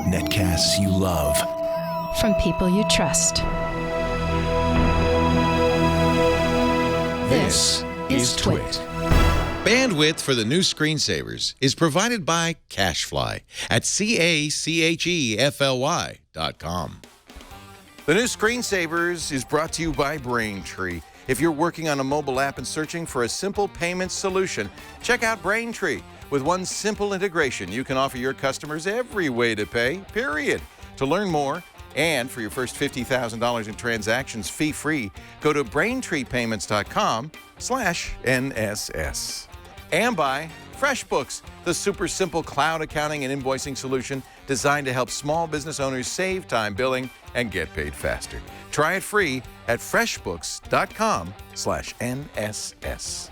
Netcasts you love. From people you trust. This is Twit. Bandwidth for the new screensavers is provided by CacheFly at CacheFly.com. The new screensavers is brought to you by Braintree. If you're working on a mobile app and searching for a simple payment solution, check out Braintree. With one simple integration, you can offer your customers every way to pay, period. To learn more, and for your first $50,000 in transactions fee-free, go to BraintreePayments.com/NSS. And by FreshBooks, the super simple cloud accounting and invoicing solution designed to help small business owners save time billing and get paid faster. Try it free at FreshBooks.com/NSS.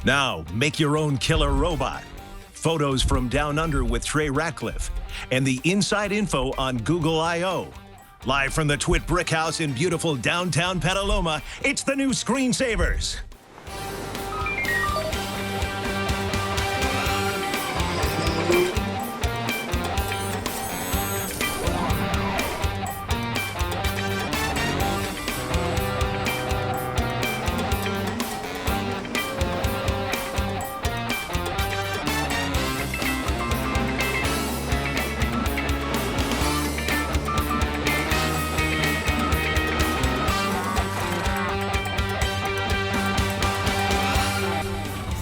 Now, make your own killer robot. Photos from Down Under with Trey Ratcliffe. And the inside info on Google I.O. Live from the Twit Brick House in beautiful downtown Petaluma, it's the new Screensavers.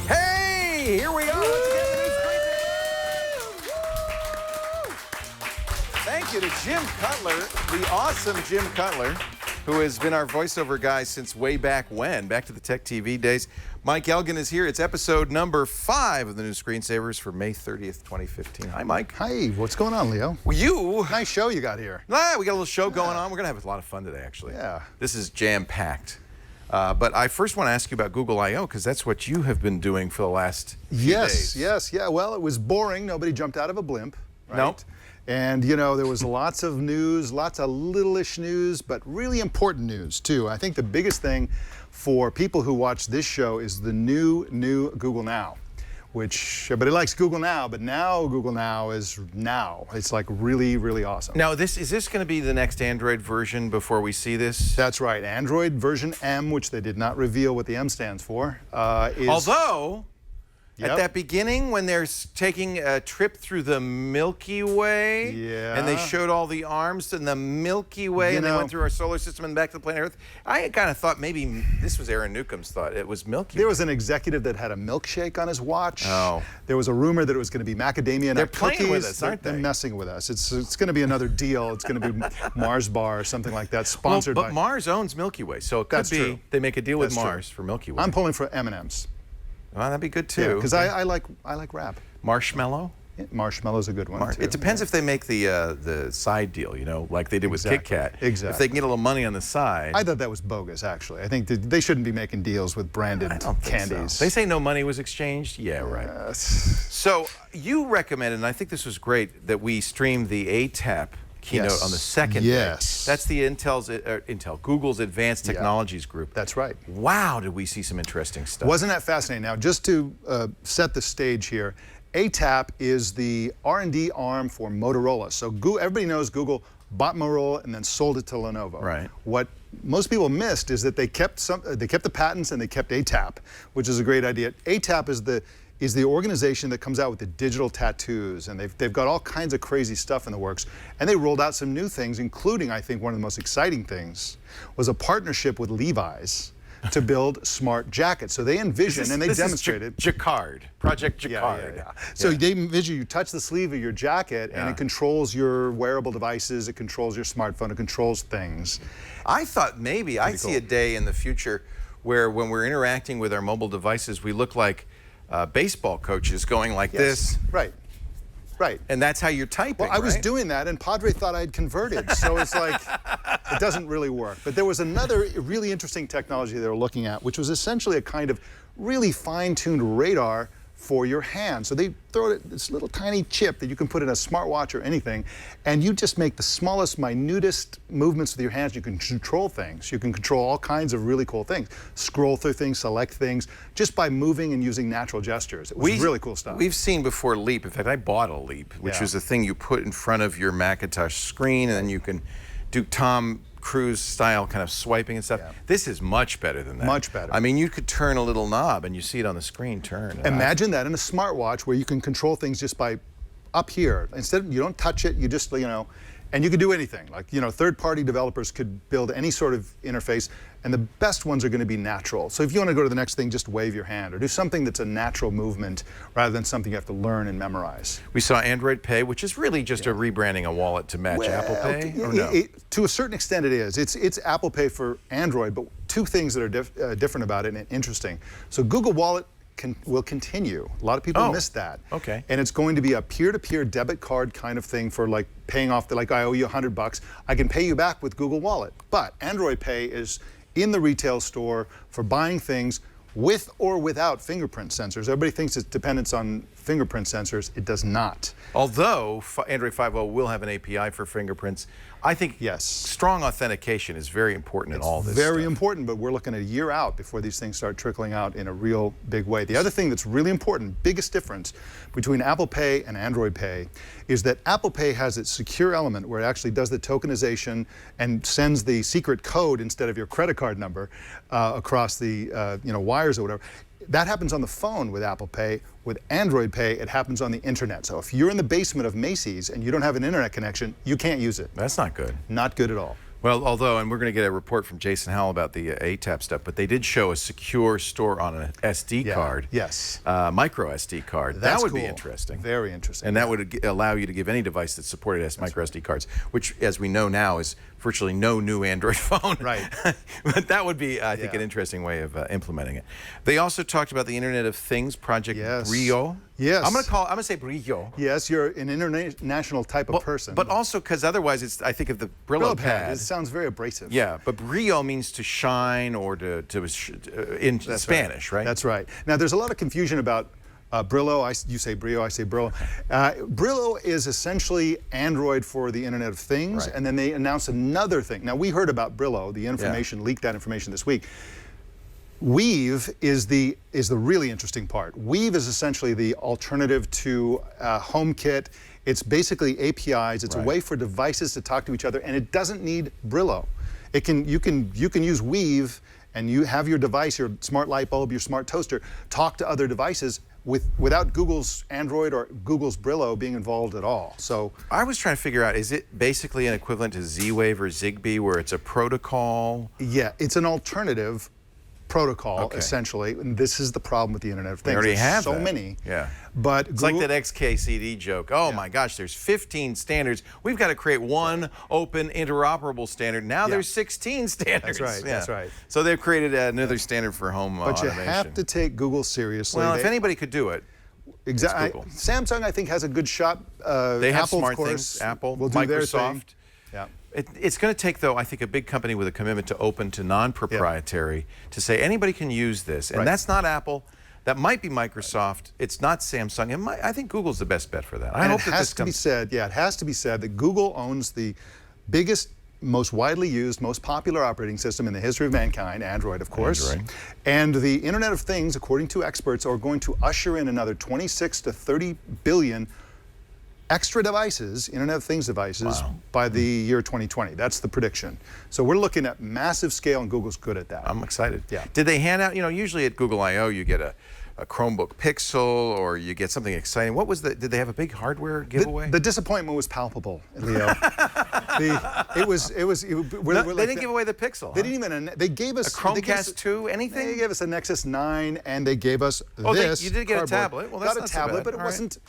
Here we are. Let's get the new screen. Thank you to Jim Cutler, the awesome Jim Cutler, who has been our voiceover guy since way back when, back to the Tech TV days. Mike Elgin is here. It's episode number 5 of the new Screensavers for May 30th, 2015. Hi, Mike. Hi, what's going on, Leo? Well, Nice show you got here. we got a little show going on. We're going to have a lot of fun today, actually. Yeah. This is jam-packed. But I first want to ask you about Google I.O. because that's what you have been doing for the last few days. Yes. Well, it was boring. Nobody jumped out of a blimp, right? Nope. And, you know, there was lots of news, lots of little-ish news, but really important news, too. I think the biggest thing for people who watch this show is the new Google Now, which everybody likes Google Now, but now Google Now is now. It's like really, really awesome. Now, is this going to be the next Android version before we see this? That's right. Android version M, which they did not reveal what the M stands for, is... Although, Yep. at that beginning when they're taking a trip through the Milky Way, Yeah. and they showed all the arms in the Milky Way, and they went through our solar system and back to the planet Earth, I kind of thought maybe this was Aaron Newcomb's thought. It was Milky Way. There was an executive that had a milkshake on his watch. Oh. There was a rumor that it was going to be macadamia nut cookies. They're playing with us, aren't they? They're messing with us. It's going to be another deal. It's going to be Mars Bar or something like that, sponsored but by... Mars owns Milky Way, so it could That's be true. they make a deal with That's true. Mars for Milky Way. I'm pulling for M&Ms. Well, that'd be good too. Because I like rap. Marshmallow. Yeah, Marshmallow's a good one, too. It depends if they make the side deal, you know, like they did with Kit Kat. Exactly. If they can get a little money on the side. I thought that was bogus, actually. I think they shouldn't be making deals with branded I don't think candies. so. They say no money was exchanged. Yeah, right. So you recommended, and I think this was great, that we streamed the ATAP keynote on the second day. Yes. That's the Google's Advanced Technologies Group. That's right. Wow, did we see some interesting stuff. Wasn't that fascinating? Now, just to set the stage here, ATAP is the R&D arm for Motorola. So everybody knows Google bought Motorola and then sold it to Lenovo. Right. What most people missed is that they kept the patents and they kept ATAP, which is a great idea. ATAP is the organization that comes out with the digital tattoos, and they've got all kinds of crazy stuff in the works. And they rolled out some new things, including, I think, one of the most exciting things was a partnership with Levi's to build smart jackets. So they envision and they demonstrated. Jacquard, Project Jacquard. Yeah. So they envision you touch the sleeve of your jacket and it controls your wearable devices, it controls your smartphone, it controls things. I thought maybe I see a day in the future where when we're interacting with our mobile devices, we look like baseball coaches going like this. Right. Right. And that's how you're typing, Well, I was right? doing that, and Padre thought I'd converted, so it's like, it doesn't really work. But there was another really interesting technology they were looking at, which was essentially a kind of really fine-tuned radar for your hand. So they throw this little tiny chip that you can put in a smartwatch or anything, and you just make the smallest, minutest movements with your hands. You can control things. You can control all kinds of really cool things. Scroll through things, select things, just by moving and using natural gestures. It was really cool stuff. We've seen before Leap. In fact, I bought a Leap, which is a thing you put in front of your Macintosh screen, and then you can do Tom Cruise style kind of swiping and stuff. Yeah. This is much better than that. Much better. I mean, you could turn a little knob and you see it on the screen turn. Imagine that in a smartwatch where you can control things just by up here. Instead, you don't touch it, you just, and you could do anything. Like, third-party developers could build any sort of interface, and the best ones are going to be natural. So if you want to go to the next thing, just wave your hand or do something that's a natural movement rather than something you have to learn and memorize. We saw Android Pay, which is really just a rebranding a wallet to match Apple Pay, or no? To a certain extent it is. It's Apple Pay for Android, but two things that are different about it and interesting. So Google Wallet will continue. A lot of people missed that. Okay. And it's going to be a peer-to-peer debit card kind of thing for like paying off like I owe you $100. I can pay you back with Google Wallet. But Android Pay is in the retail store for buying things with or without fingerprint sensors. Everybody thinks it's dependence on fingerprint sensors. It does not. Although Android 5.0 will have an API for fingerprints, I think strong authentication is very important in all this Very stuff. important, but we're looking at a year out before these things start trickling out in a real big way. The other thing that's really important, biggest difference between Apple Pay and Android Pay is that Apple Pay has its secure element where it actually does the tokenization and sends the secret code instead of your credit card number across the wires or whatever. That happens on the phone with Apple Pay. With Android Pay, it happens on the internet. So if you're in the basement of Macy's and you don't have an internet connection, you can't use it. That's not good. Not good at all. Well, although, and we're going to get a report from Jason Howell about the ATAP stuff, but they did show a secure store on an SD card. Yes. Micro SD card. That's that would cool. be interesting. Very interesting. And that would allow you to give any device that supported micro SD cards, which, as we know now, is virtually no new Android phone. Right. But that would be, I think, an interesting way of implementing it. They also talked about the Internet of Things, Project Brio. Yes. I'm going to say Brio. Yes, you're an international type of person. But also, because otherwise, I think of the Brillo pad. It sounds very abrasive. Yeah, but Brio means to shine or in Spanish, right? That's right. Now, there's a lot of confusion about Brillo. You say Brio, I say Brillo. Brillo is essentially Android for the Internet of Things, and then they announced another thing. Now, we heard about Brillo, the information, leaked that information this week. Weave is the really interesting part. Weave is essentially the alternative to HomeKit. It's basically APIs. It's a way for devices to talk to each other, and it doesn't need Brillo. You can use Weave, and you have your device, your smart light bulb, your smart toaster, talk to other devices without Google's Android or Google's Brillo being involved at all. So I was trying to figure out, is it basically an equivalent to Z-Wave or Zigbee, where it's a protocol? Yeah, it's an alternative protocol, essentially. And this is the problem with the Internet of Things. We already have so many. Yeah. But it's like that XKCD joke. Oh my gosh, there's 15 standards. We've got to create one open interoperable standard. Now there's 16 standards. That's right. That's right. So they've created another standard for home automation. But you have to take Google seriously. Well, if anybody could do it. Exactly. Samsung, I think, has a good shot. They have Apple, smart of course, things. Apple, will do Microsoft. their thing. Yeah. It's going to take, though, I think, a big company with a commitment to open to non-proprietary to say anybody can use this. And that's not Apple. That might be Microsoft. It's not Samsung. I think Google's the best bet for that. I hope it has to be said, it has to be said that Google owns the biggest, most widely used, most popular operating system in the history of mankind, Android, of course. Android. And the Internet of Things, according to experts, are going to usher in another 26 to 30 billion extra devices, Internet of Things devices, by the year 2020. That's the prediction. So we're looking at massive scale, and Google's good at that. I'm excited. Yeah. Did they hand out, usually at Google I/O you get a Chromebook Pixel or you get something exciting. What was did they have a big hardware giveaway? The disappointment was palpable, Leo. They didn't give away the Pixel. They didn't even, they gave us a Chromecast 2, anything? They gave us a Nexus 9 and they gave us this. You did get cardboard. a tablet. Well, that's got a tablet, but it wasn't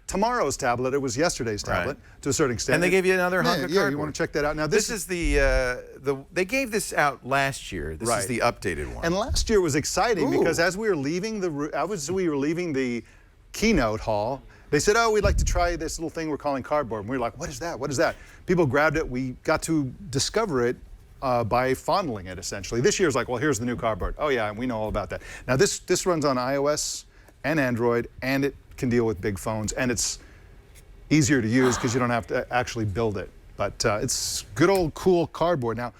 tomorrow's tablet. It was yesterday's tablet to a certain extent. And they gave you another hunk of cardboard. Yeah, you want to check that out. Now this is they gave this out last year. This is the updated one. And last year was exciting because as we were leaving the keynote hall, they said, "Oh, we'd like to try this little thing we're calling cardboard." And we were like, "What is that? What is that?" People grabbed it. We got to discover it by fondling it, essentially. This year's like, well, here's the new cardboard. Oh yeah, and we know all about that. Now this runs on iOS and Android, and it can deal with big phones, and it's easier to use because you don't have to actually build it. But it's good old cool cardboard. Now,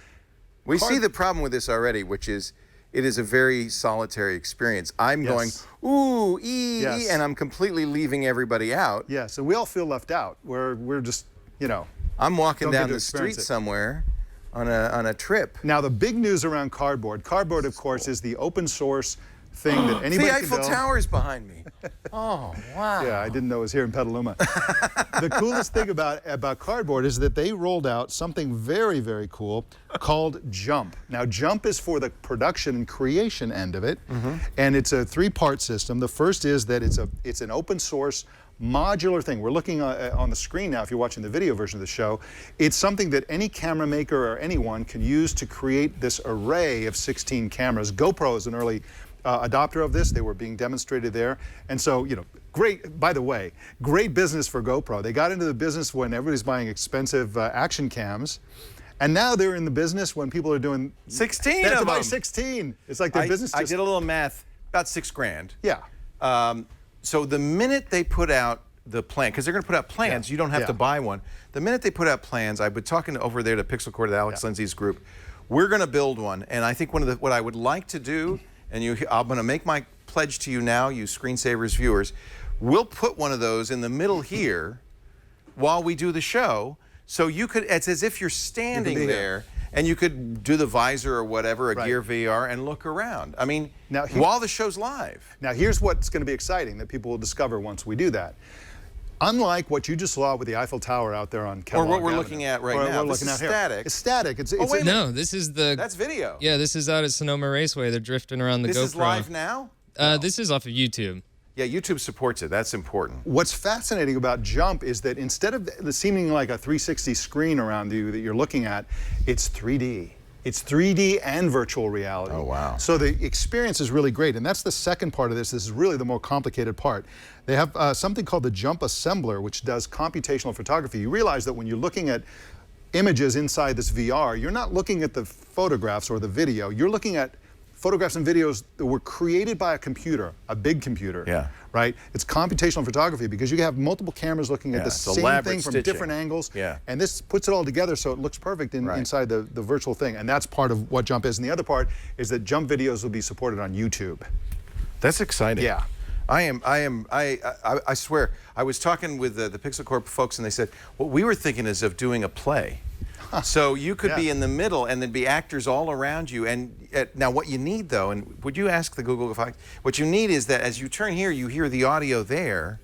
We see the problem with this already, which is it is a very solitary experience. I'm going, ooh, Yes. and I'm completely leaving everybody out. yeah, so we all feel left out. We're just, you know. I'm walking Don't get down to the street experience it. somewhere on a trip. Now, the big news around cardboard. Cardboard, of course, is the open source thing that anybody The can Eiffel build. Tower's behind me. Oh, wow. Yeah, I didn't know it was here in Petaluma. The coolest thing about cardboard is that they rolled out something very, very cool called Jump. Now, Jump is for the production and creation end of it, and it's a 3-part system. The first is that it's an open source modular thing. We're looking on the screen now, if you're watching the video version of the show. It's something that any camera maker or anyone can use to create this array of 16 cameras. GoPro is an early adopter of this. They were being demonstrated there. And so, you know, great, by the way, great business for GoPro. They got into the business when everybody's buying expensive action cams. And now they're in the business when people are doing 16 they have to of buy them. 16. It's like their business I just, did a little math, about $6,000. yeah. So the minute they put out the plan, because they're going to put out plans, you don't have to buy one. The minute they put out plans, I've been talking over there to Pixel Core, to Alex Lindsay's group. We're going to build one, and I think what I would like to do, and I'm going to make my pledge to you now, you Screensavers viewers, we'll put one of those in the middle here while we do the show, so you could, it's as if you're standing be there, and you could do the visor or whatever, a Right. Gear VR, and look around. I mean, Now, while the show's live. Now, here's what's going to be exciting that people will discover once we do that. Unlike what you just saw with the Eiffel Tower out there on Kellogg what we're Avenue, looking at right or now. we're This looking is at here. static. It's static. It's wait a minute. No, this is the. That's video. Yeah, this is out at Sonoma Raceway. They're drifting around the This GoPro. is live now? This is off of YouTube. Yeah, YouTube supports it. That's important. What's fascinating about Jump is that instead of seeming like a 360 screen around you that you're looking at, it's 3D. It's 3D and virtual reality. Oh, wow. So the experience is really great, and that's the second part of this. This is really the more complicated part. They have something called the Jump Assembler, which does computational photography. You realize that when you're looking at images inside this VR, you're not looking at the photographs or the video. You're looking at photographs and videos that were created by a computer, a big computer. Yeah. Right? It's computational photography because you have multiple cameras looking at the it's same elaborate thing from stitching. different angles. Yeah. And this puts it all together so it looks perfect inside the virtual thing. And that's part of what Jump is. And the other part is that Jump videos will be supported on YouTube. That's exciting. Yeah. I swear, I was talking with the Pixel Corp folks, and they said, what we were thinking is of doing a play. So you could be Yeah. in the middle, and there'd be actors all around you. And now what you need, though, and would you ask the Google, what you need is that as you turn here, you hear the audio there,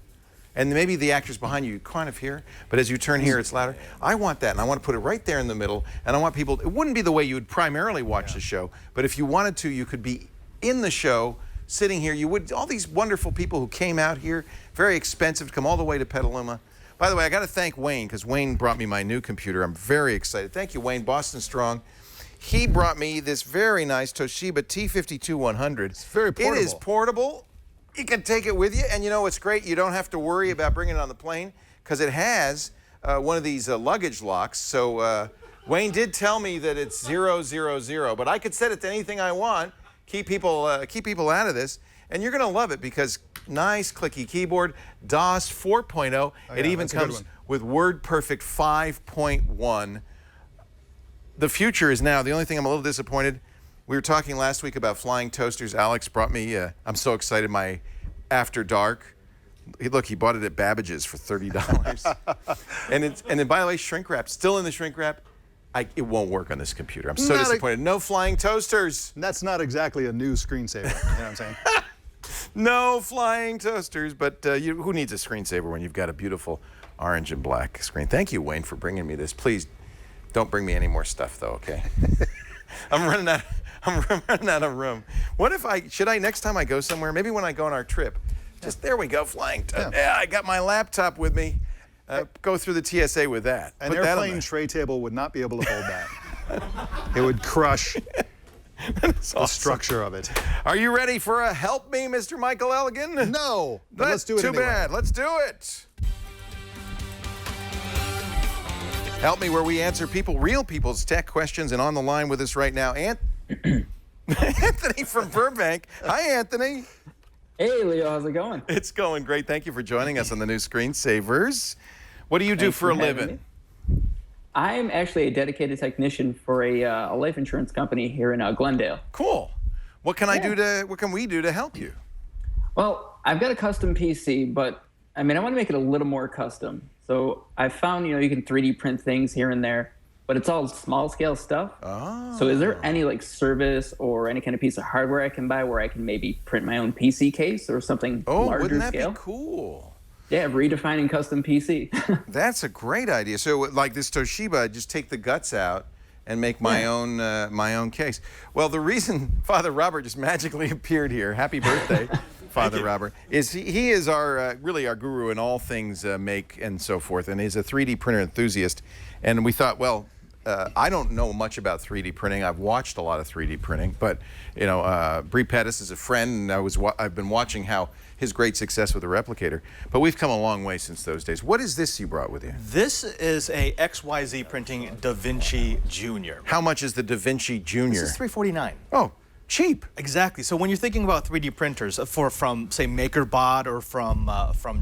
and maybe the actors behind you kind of hear, but as you turn here, it's louder. I want that, and I want to put it right there in the middle, and I want people, it wouldn't be the way you would primarily watch the show, but if you wanted to, you could be in the show, sitting here. You would, all these wonderful people who came out here, very expensive to come all the way to Petaluma. By the way, I got to thank Wayne, because Wayne brought me my new computer. I'm very excited. Thank you, Wayne, Boston Strong. He brought me this very nice Toshiba T52100. It's very It is portable. portable. You can take it with you, and you know what's great? You don't have to worry about bringing it on the plane, because it has one of these luggage locks. So Wayne did tell me that it's 000, but I could set it to anything I want. Keep people out of this, and you're going to love it because nice clicky keyboard, DOS 4.0. It even that's a good comes one. with WordPerfect 5.1. The future is now. The only thing I'm a little disappointed, we were talking last week about flying toasters. Alex brought me, I'm so excited, my After Dark. Look, he bought it at Babbage's for $30. and then, by the way, shrink wrap, still in the shrink wrap. It won't work on this computer. I'm so Not a- disappointed. No flying toasters. And that's not exactly a new screensaver. You know what I'm saying? No flying toasters. But who needs a screensaver when you've got a beautiful orange and black screen? Thank you, Wayne, for bringing me this. Please don't bring me any more stuff, though, okay? I'm running out of room. What if should I, next time I go somewhere, maybe when I go on our trip, just there we go, flying toasters. Yeah, I got my laptop with me. Go through the TSA with that. An Put that on airplane there. tray table would not be able to hold that. It would crush That's the awesome. structure of it. Are you ready for a help me, Mr. Michael Elgin? No, but let's do it Too anyway. bad. Let's do it. Help me, where we answer real people's tech questions, and on the line with us right now, Anthony from Burbank. Hi, Anthony. Hey, Leo, how's it going? It's going great. Thank you for joining us on the new Screensavers. What do you do Thanks for a having living? me. I'm actually a dedicated technician for a life insurance company here in Glendale. Cool. What can what can we do to help you? Well, I've got a custom PC, but I mean, I want to make it a little more custom. So I found, you can 3D print things here and there, but it's all small scale stuff. Oh. So is there any like service or any kind of piece of hardware I can buy where I can maybe print my own PC case or something larger wouldn't that scale? be cool? Yeah, redefining custom PC. That's a great idea. So, like this Toshiba, I just take the guts out and make my own case. Well, the reason Father Robert just magically appeared here, happy birthday, Father Robert, is he is our really our guru in all things make and so forth, and he's a 3D printer enthusiast. And we thought, well, I don't know much about 3D printing. I've watched a lot of 3D printing, but Bree Pettis is a friend, and I've been watching how his great success with the replicator. But we've come a long way since those days. What is this you brought with you? This is a XYZ printing DaVinci Junior. How much is the DaVinci Junior? This is $349. Oh, cheap. Exactly. So when you're thinking about 3D printers from say MakerBot or from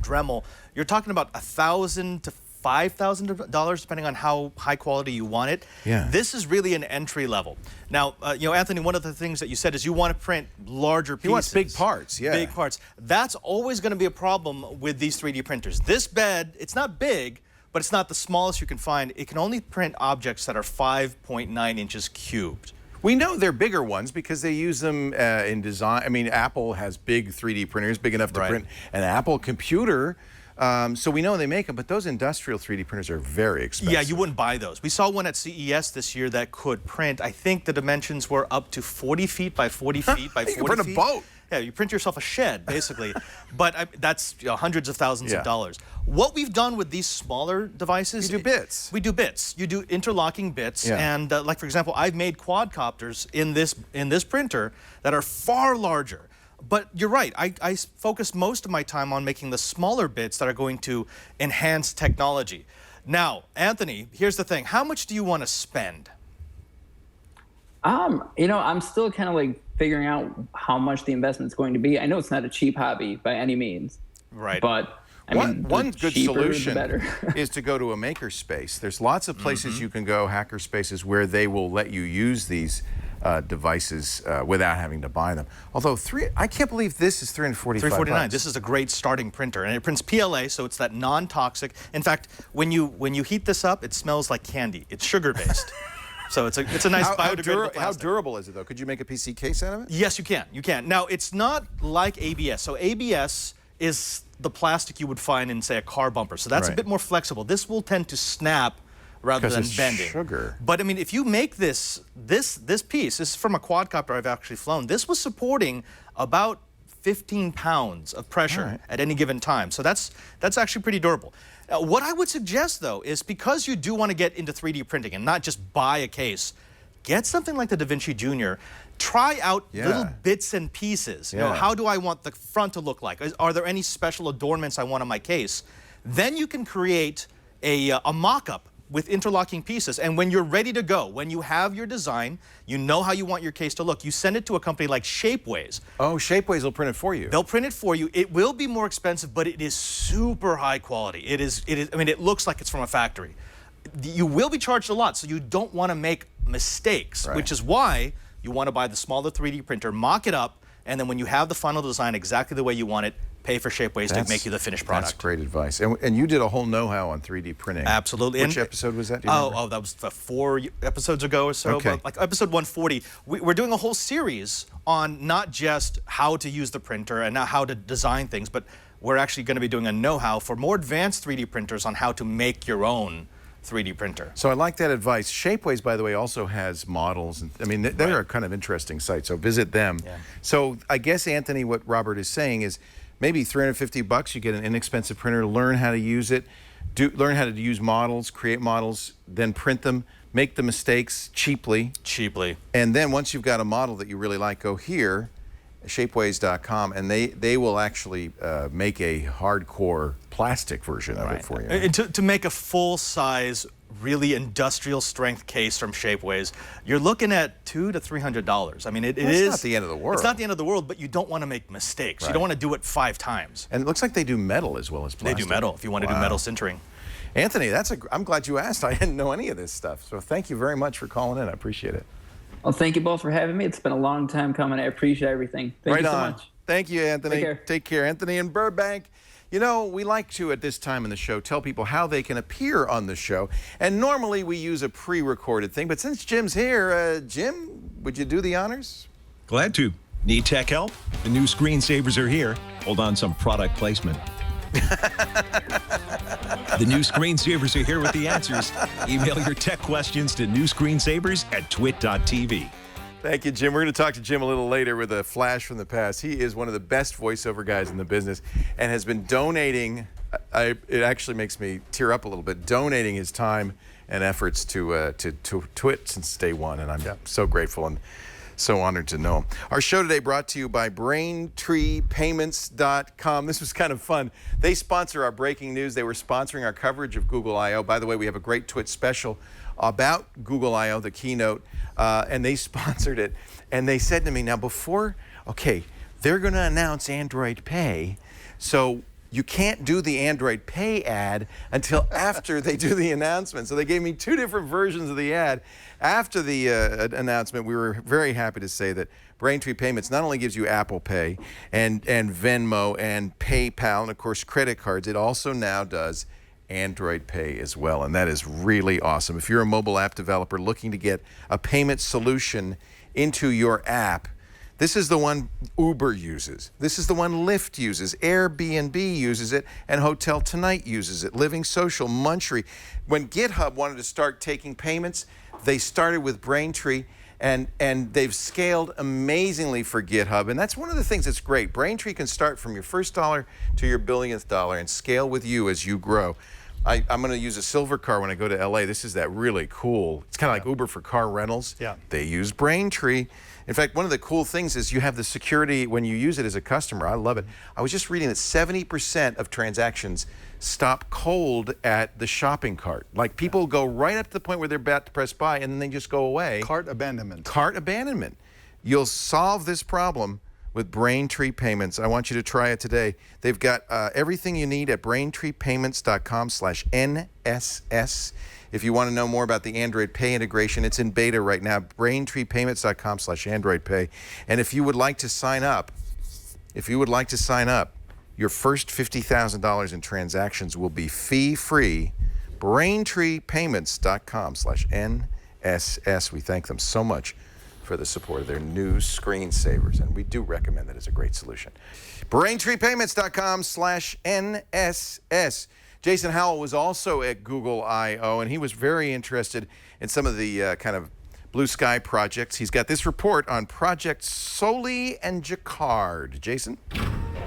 Dremel, you're talking about $1,000 to $5,000 depending on how high quality you want it. Yeah. This is really an entry level. Now, Anthony, one of the things that you said is you want to print larger pieces. He wants big parts, yeah. Big parts. That's always going to be a problem with these 3D printers. This bed, it's not big, but it's not the smallest you can find. It can only print objects that are 5.9 inches cubed. We know they're bigger ones because they use them in design. I mean, Apple has big 3D printers, big enough to print an Apple computer. So we know they make them, but those industrial 3D printers are very expensive. Yeah, you wouldn't buy those. We saw one at CES this year that could print, I think the dimensions were up to 40 feet by 40 feet by 40 feet. You can print a boat. Yeah, you print yourself a shed, basically. But that's hundreds of thousands of dollars. What we've done with these smaller devices... You do bits. We do bits. You do interlocking bits. And like, for example, I've made quadcopters in this printer that are far larger. But you're right, I focus most of my time on making the smaller bits that are going to enhance technology. Now, Anthony, here's the thing. How much do you want to spend? I'm still kind of like figuring out how much the investment's going to be. I know it's not a cheap hobby by any means. Right. But I mean, one the good cheaper, solution the better. is to go to a makerspace. There's lots of places you can go, hacker spaces, where they will let you use these devices without having to buy them. Although I can't believe this is $345. $349. This is a great starting printer, and it prints PLA, so it's that non-toxic. In fact, when you heat this up, it smells like candy. It's sugar-based. So it's a nice biodegradable plastic. How durable is it, though? Could you make a PC case out of it? Yes, you can. You can. Now, it's not like ABS. So ABS is the plastic you would find in, say, a car bumper. So that's a bit more flexible. This will tend to snap rather than bending. Sugar. But I mean, if you make this piece, this is from a quadcopter I've actually flown. This was supporting about 15 pounds of pressure at any given time. So that's actually pretty durable. What I would suggest, though, is because you do want to get into 3D printing and not just buy a case, get something like the DaVinci Junior. Try out little bits and pieces. You know, how do I want the front to look like? Are there any special adornments I want on my case? Then you can create a mock-up with interlocking pieces. And when you're ready to go, when you have your design, you know how you want your case to look, you send it to a company like Shapeways. Oh, Shapeways will print it for you. They'll print it for you. It will be more expensive, but it is super high quality. It is, I mean, it looks like it's from a factory. You will be charged a lot, so you don't want to make mistakes, which is why you want to buy the smaller 3D printer, mock it up, and then when you have the final design exactly the way you want it, pay for Shapeways to make you the finished product. That's great advice. And you did a whole know-how on 3D printing. Absolutely. Which episode was that? Do you remember? That was 4 episodes ago or so. Okay. But like episode 140, we're doing a whole series on not just how to use the printer and not how to design things, but we're actually going to be doing a know-how for more advanced 3D printers on how to make your own 3D printer. So I like that advice. Shapeways, by the way, also has models. And, I mean, they're a kind of interesting site, so visit them. Yeah. So I guess, Anthony, what Robert is saying is maybe $350, you get an inexpensive printer, learn how to use it, learn how to use models, create models, then print them, make the mistakes cheaply. And then once you've got a model that you really like, go here, shapeways.com, and they will actually make a hardcore plastic version of it for you. And to make a full-size really industrial strength case from Shapeways, you're looking at $200 to $300. I mean, it Well, is. it's not the end of the world. It's not the end of the world, but you don't want to make mistakes. Right. You don't want to do it 5 times. And it looks like they do metal as well as They plastic. do metal if you want to do metal sintering. Anthony, I'm glad you asked. I didn't know any of this stuff. So thank you very much for calling in. I appreciate it. Well, thank you both for having me. It's been a long time coming. I appreciate everything. Thank you so much. Thank you, Anthony. Take care. Take care. Anthony in Burbank. You know, we like to, at this time in the show, tell people how they can appear on the show. And normally we use a pre-recorded thing. But since Jim's here, Jim, would you do the honors? Glad to. Need tech help? The new screensavers are here. Hold on, some product placement. The new screensavers are here with the answers. Email your tech questions to newscreensavers@twit.tv. Thank you, Jim. We're going to talk to Jim a little later with a flash from the past. He is one of the best voiceover guys in the business and has been donating. It actually makes me tear up a little bit, donating his time and efforts to Twit since day one. And I'm so grateful and so honored to know him. Our show today brought to you by BraintreePayments.com. This was kind of fun. They sponsor our breaking news. They were sponsoring our coverage of Google I/O. By the way, we have a great Twit special about Google I/O, the keynote, and they sponsored it. And they said to me, now they're going to announce Android Pay, so you can't do the Android Pay ad until after they do the announcement. So they gave me 2 different versions of the ad. After the announcement, we were very happy to say that Braintree Payments not only gives you Apple Pay and Venmo and PayPal and, of course, credit cards, it also now does Android Pay as well, and that is really awesome. If you're a mobile app developer looking to get a payment solution into your app, this is the one Uber uses. This is the one Lyft uses. Airbnb uses it, and Hotel Tonight uses it. Living Social, Munchery. When GitHub wanted to start taking payments, they started with Braintree, and they've scaled amazingly for GitHub, and that's one of the things that's great. Braintree can start from your first dollar to your billionth dollar and scale with you as you grow. I'm going to use a silver car when I go to LA. This is that really cool. It's kind of like Uber for car rentals. Yeah. They use Braintree. In fact, one of the cool things is you have the security when you use it as a customer. I love it. I was just reading that 70% of transactions stop cold at the shopping cart. Like people go right up to the point where they're about to press buy and then they just go away. Cart abandonment. Cart abandonment. You'll solve this problem with Braintree Payments. I want you to try it today. They've got everything you need at BraintreePayments.com/NSS. If you want to know more about the Android Pay integration, it's in beta right now, BraintreePayments.com/Android Pay. And if you would like to sign up, your first $50,000 in transactions will be fee-free. BraintreePayments.com/NSS. We thank them so much for the support of their new screensavers, and we do recommend that as a great solution. BraintreePayments.com/NSS. Jason Howell was also at Google I/O, and he was very interested in some of the kind of blue sky projects. He's got this report on Project Soli and Jacquard. Jason?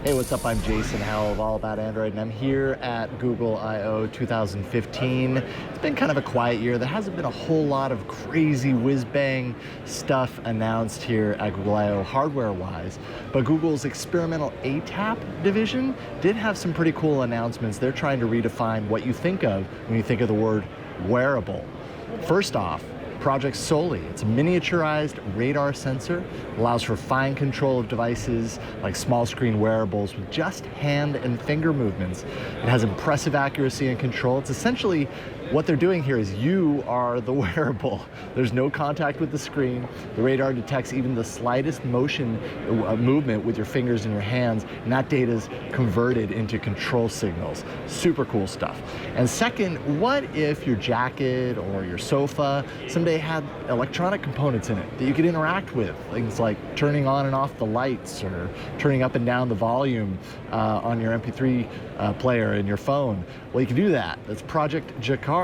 Hey, what's up? I'm Jason Howell of All About Android, and I'm here at Google I/O 2015. It's been kind of a quiet year. There hasn't been a whole lot of crazy whiz-bang stuff announced here at Google I/O hardware-wise, but Google's experimental ATAP division did have some pretty cool announcements. They're trying to redefine what you think of when you think of the word wearable. First off, Project Soli. It's a miniaturized radar sensor, allows for fine control of devices like small screen wearables with just hand and finger movements. It has impressive accuracy and control. It's essentially what they're doing here is you are the wearable. There's no contact with the screen. The radar detects even the slightest motion movement with your fingers and your hands, and that data is converted into control signals. Super cool stuff. And second, what if your jacket or your sofa someday had electronic components in it that you could interact with? Things like turning on and off the lights or turning up and down the volume on your MP3 player in your phone. Well, you can do that. That's Project Jacquard.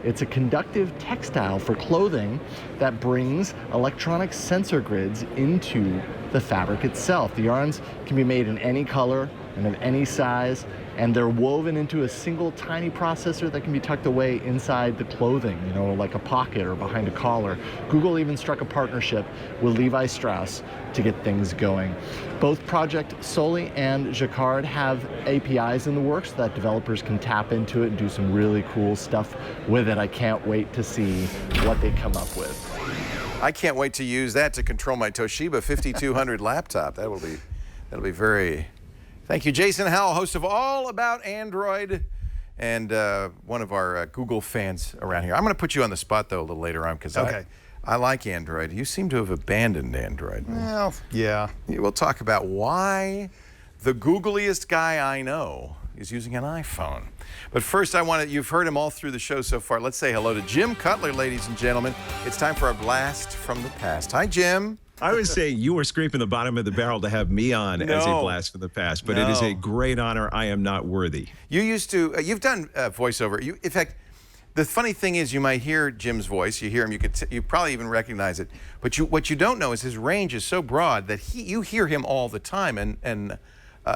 It's a conductive textile for clothing that brings electronic sensor grids into the fabric itself. The yarns can be made in any color and of any size, and they're woven into a single tiny processor that can be tucked away inside the clothing, you know, like a pocket or behind a collar. Google even struck a partnership with Levi Strauss to get things going. Both Project Soli and Jacquard have APIs in the works that developers can tap into it and do some really cool stuff with it. I can't wait to see what they come up with. I can't wait to use that to control my Toshiba 5200 laptop. That'll be very. Thank you, Jason Howell, host of All About Android, and one of our Google fans around here. I'm going to put you on the spot though a little later on because I like Android. You seem to have abandoned Android. Well, yeah. We'll talk about why the Googliest guy I know is using an iPhone. But first, you've heard him all through the show so far. Let's say hello to Jim Cutler, ladies and gentlemen. It's time for a blast from the past. Hi, Jim. I was saying you were scraping the bottom of the barrel to have me on as a blast from the past, but it is a great honor. I am not worthy. You used to, you've done voiceover. In fact, the funny thing is you might hear Jim's voice. You hear him, you probably even recognize it. But what you don't know is his range is so broad that you hear him all the time, and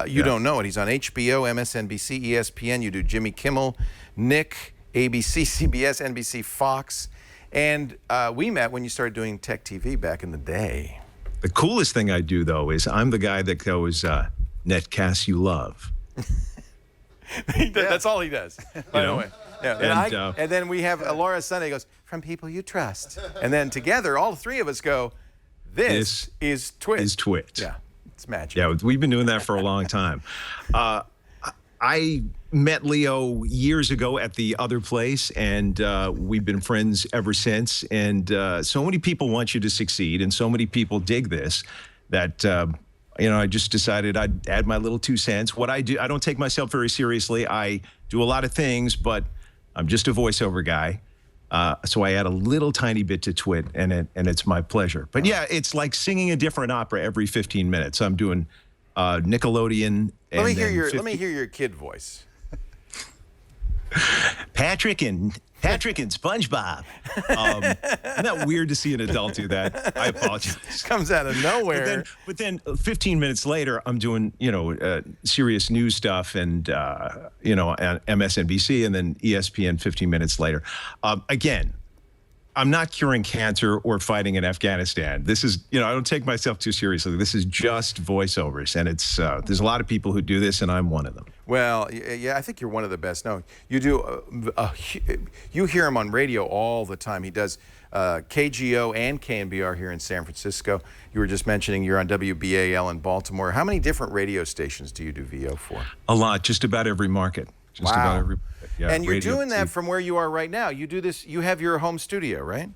you don't know it. He's on HBO, MSNBC, ESPN. You do Jimmy Kimmel, Nick, ABC, CBS, NBC, Fox. And we met when you started doing tech TV back in the day. The coolest thing I do, though, is I'm the guy that goes, netcasts you love. That's all he does, by the way. Yeah. And then we have Laura Sunday goes, from people you trust. And then together, all three of us go, this is Twit. Is Twit. Yeah, it's magic. Yeah, we've been doing that for a long time. I met Leo years ago at the other place, and we've been friends ever since. And so many people want you to succeed, and so many people dig this that, I just decided I'd add my little 2 cents. What I do, I don't take myself very seriously. I do a lot of things, but I'm just a voiceover guy. So I add a little tiny bit to Twit, and it's my pleasure. But yeah, it's like singing a different opera every 15 minutes. I'm doing Nickelodeon. Let me hear your kid voice. Patrick and SpongeBob. Isn't that weird to see an adult do that? I apologize. Comes out of nowhere. But then 15 minutes later, I'm doing, serious news stuff and, MSNBC, and then ESPN 15 minutes later. Again, I'm not curing cancer or fighting in Afghanistan. This is, I don't take myself too seriously. This is just voiceovers, and it's there's a lot of people who do this, and I'm one of them. Well, yeah, I think you're one of the best. No, you do. You hear him on radio all the time. He does KGO and KNBR here in San Francisco. You were just mentioning you're on WBAL in Baltimore. How many different radio stations do you do VO for? A lot, just about every market. Just about every. Yeah, and you're doing that from where you are right now. You do this, you have your home studio, right?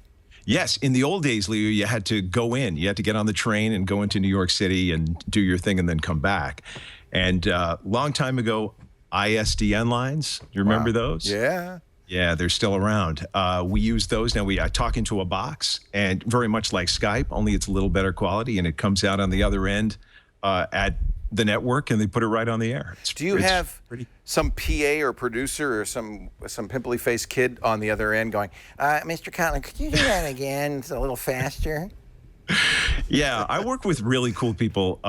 Yes. In the old days, Leo, you had to go in. You had to get on the train and go into New York City and do your thing and then come back. And long time ago, ISDN lines, you remember those? Yeah. Yeah, they're still around. We use those now. I talk into a box, and very much like Skype, only it's a little better quality, and it comes out on the other end at the network, and they put it right on the air. Do you have some PA or producer or some pimply faced kid on the other end going, Mr. Cutler, could you do that again? It's a little faster. Yeah, I work with really cool people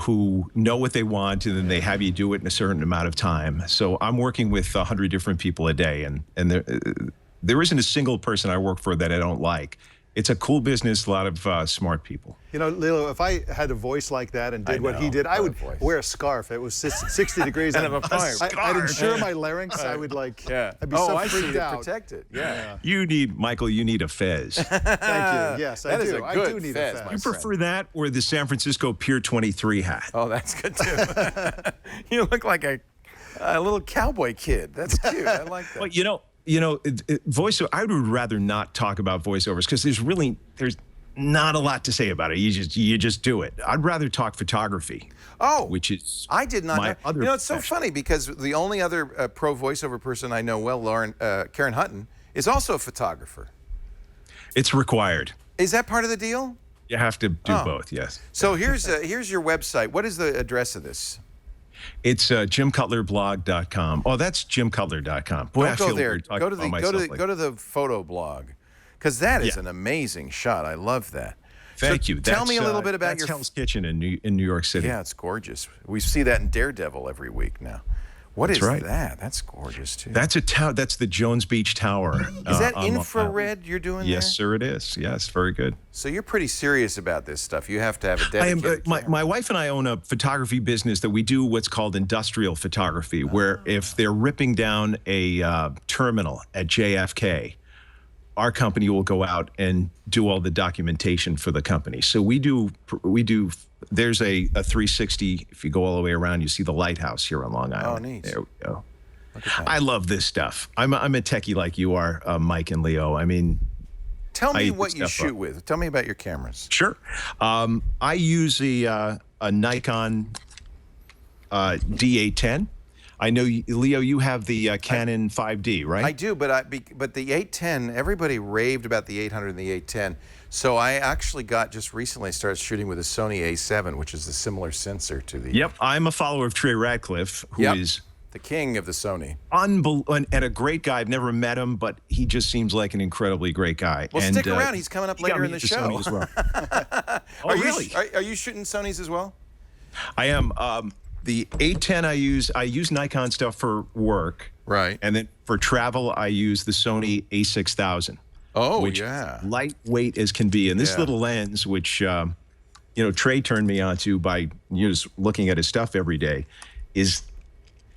who know what they want, and then they have you do it in a certain amount of time. So I'm working with 100 different people a day, and there isn't a single person I work for that I don't like. It's a cool business, a lot of smart people. Lilo, if I had a voice like that and did what he did, I would wear a scarf. It was 60 degrees. And I'd insure my larynx. I would I'd be so freaked out. Protect it. Yeah. You need a fez. Thank you. Yes, I do. I do need a fez. You prefer that or the San Francisco Pier 23 hat? Oh, that's good too. You look like a little cowboy kid. That's cute. I like that. Well, voiceover, I would rather not talk about voiceovers because there's not a lot to say about it. You just do it. I'd rather talk photography. Oh, which is I did not know. Other it's so funny because the only other pro voiceover person I know well, Karen Hutton, is also a photographer. It's required. Is that part of the deal? You have to do both. Yes. So here's your website. What is the address of this? It's jimcutlerblog.com. Oh, that's jimcutler.com. Boy, Don't go there. Go to the photo blog, because that is an amazing shot. I love that. Thank you. Tell me a little bit about your Hell's Kitchen in New York City. Yeah, it's gorgeous. We see that in Daredevil every week now. What is That's right. that? That's gorgeous too. That's a tower. That's the Jones Beach Tower. Is that on Long infrared Island. you're doing Yes, there? sir, it is. Yes, very good. So you're pretty serious about this stuff. You have to have a I am. dedicated camera. My wife and I own a photography business that we do what's called industrial photography, where if they're ripping down a terminal at JFK, our company will go out and do all the documentation for the company. So we do. There's a 360. If you go all the way around, you see the lighthouse here on Long Island. neat. There we go. Look at that. I love this stuff. I'm a techie like you are, Mike and Leo. I mean, Tell I me eat what this you stuff shoot up. with. Tell me about your cameras. sure. I use a Nikon D810. I know, Leo, you have the Canon 5D, right? I do, but the 810. Everybody raved about the 800 and the 810. So I actually just recently started shooting with a Sony A7, which is a similar sensor to the. Yep, I'm a follower of Trey Ratcliffe, who is Yep. The king of the Sony. unbelievable and a great guy. I've never met him, but he just seems like an incredibly great guy. Well, And, stick around. He's coming up he got later me in the into show. Sony as well. Oh, Are you really? are you shooting Sonys as well? I am. The 810 I use Nikon stuff for work. Right. And then for travel, I use the Sony A6000. Oh, which yeah. is lightweight as can be. And this Yeah. little lens, which Trey turned me onto by just looking at his stuff every day, is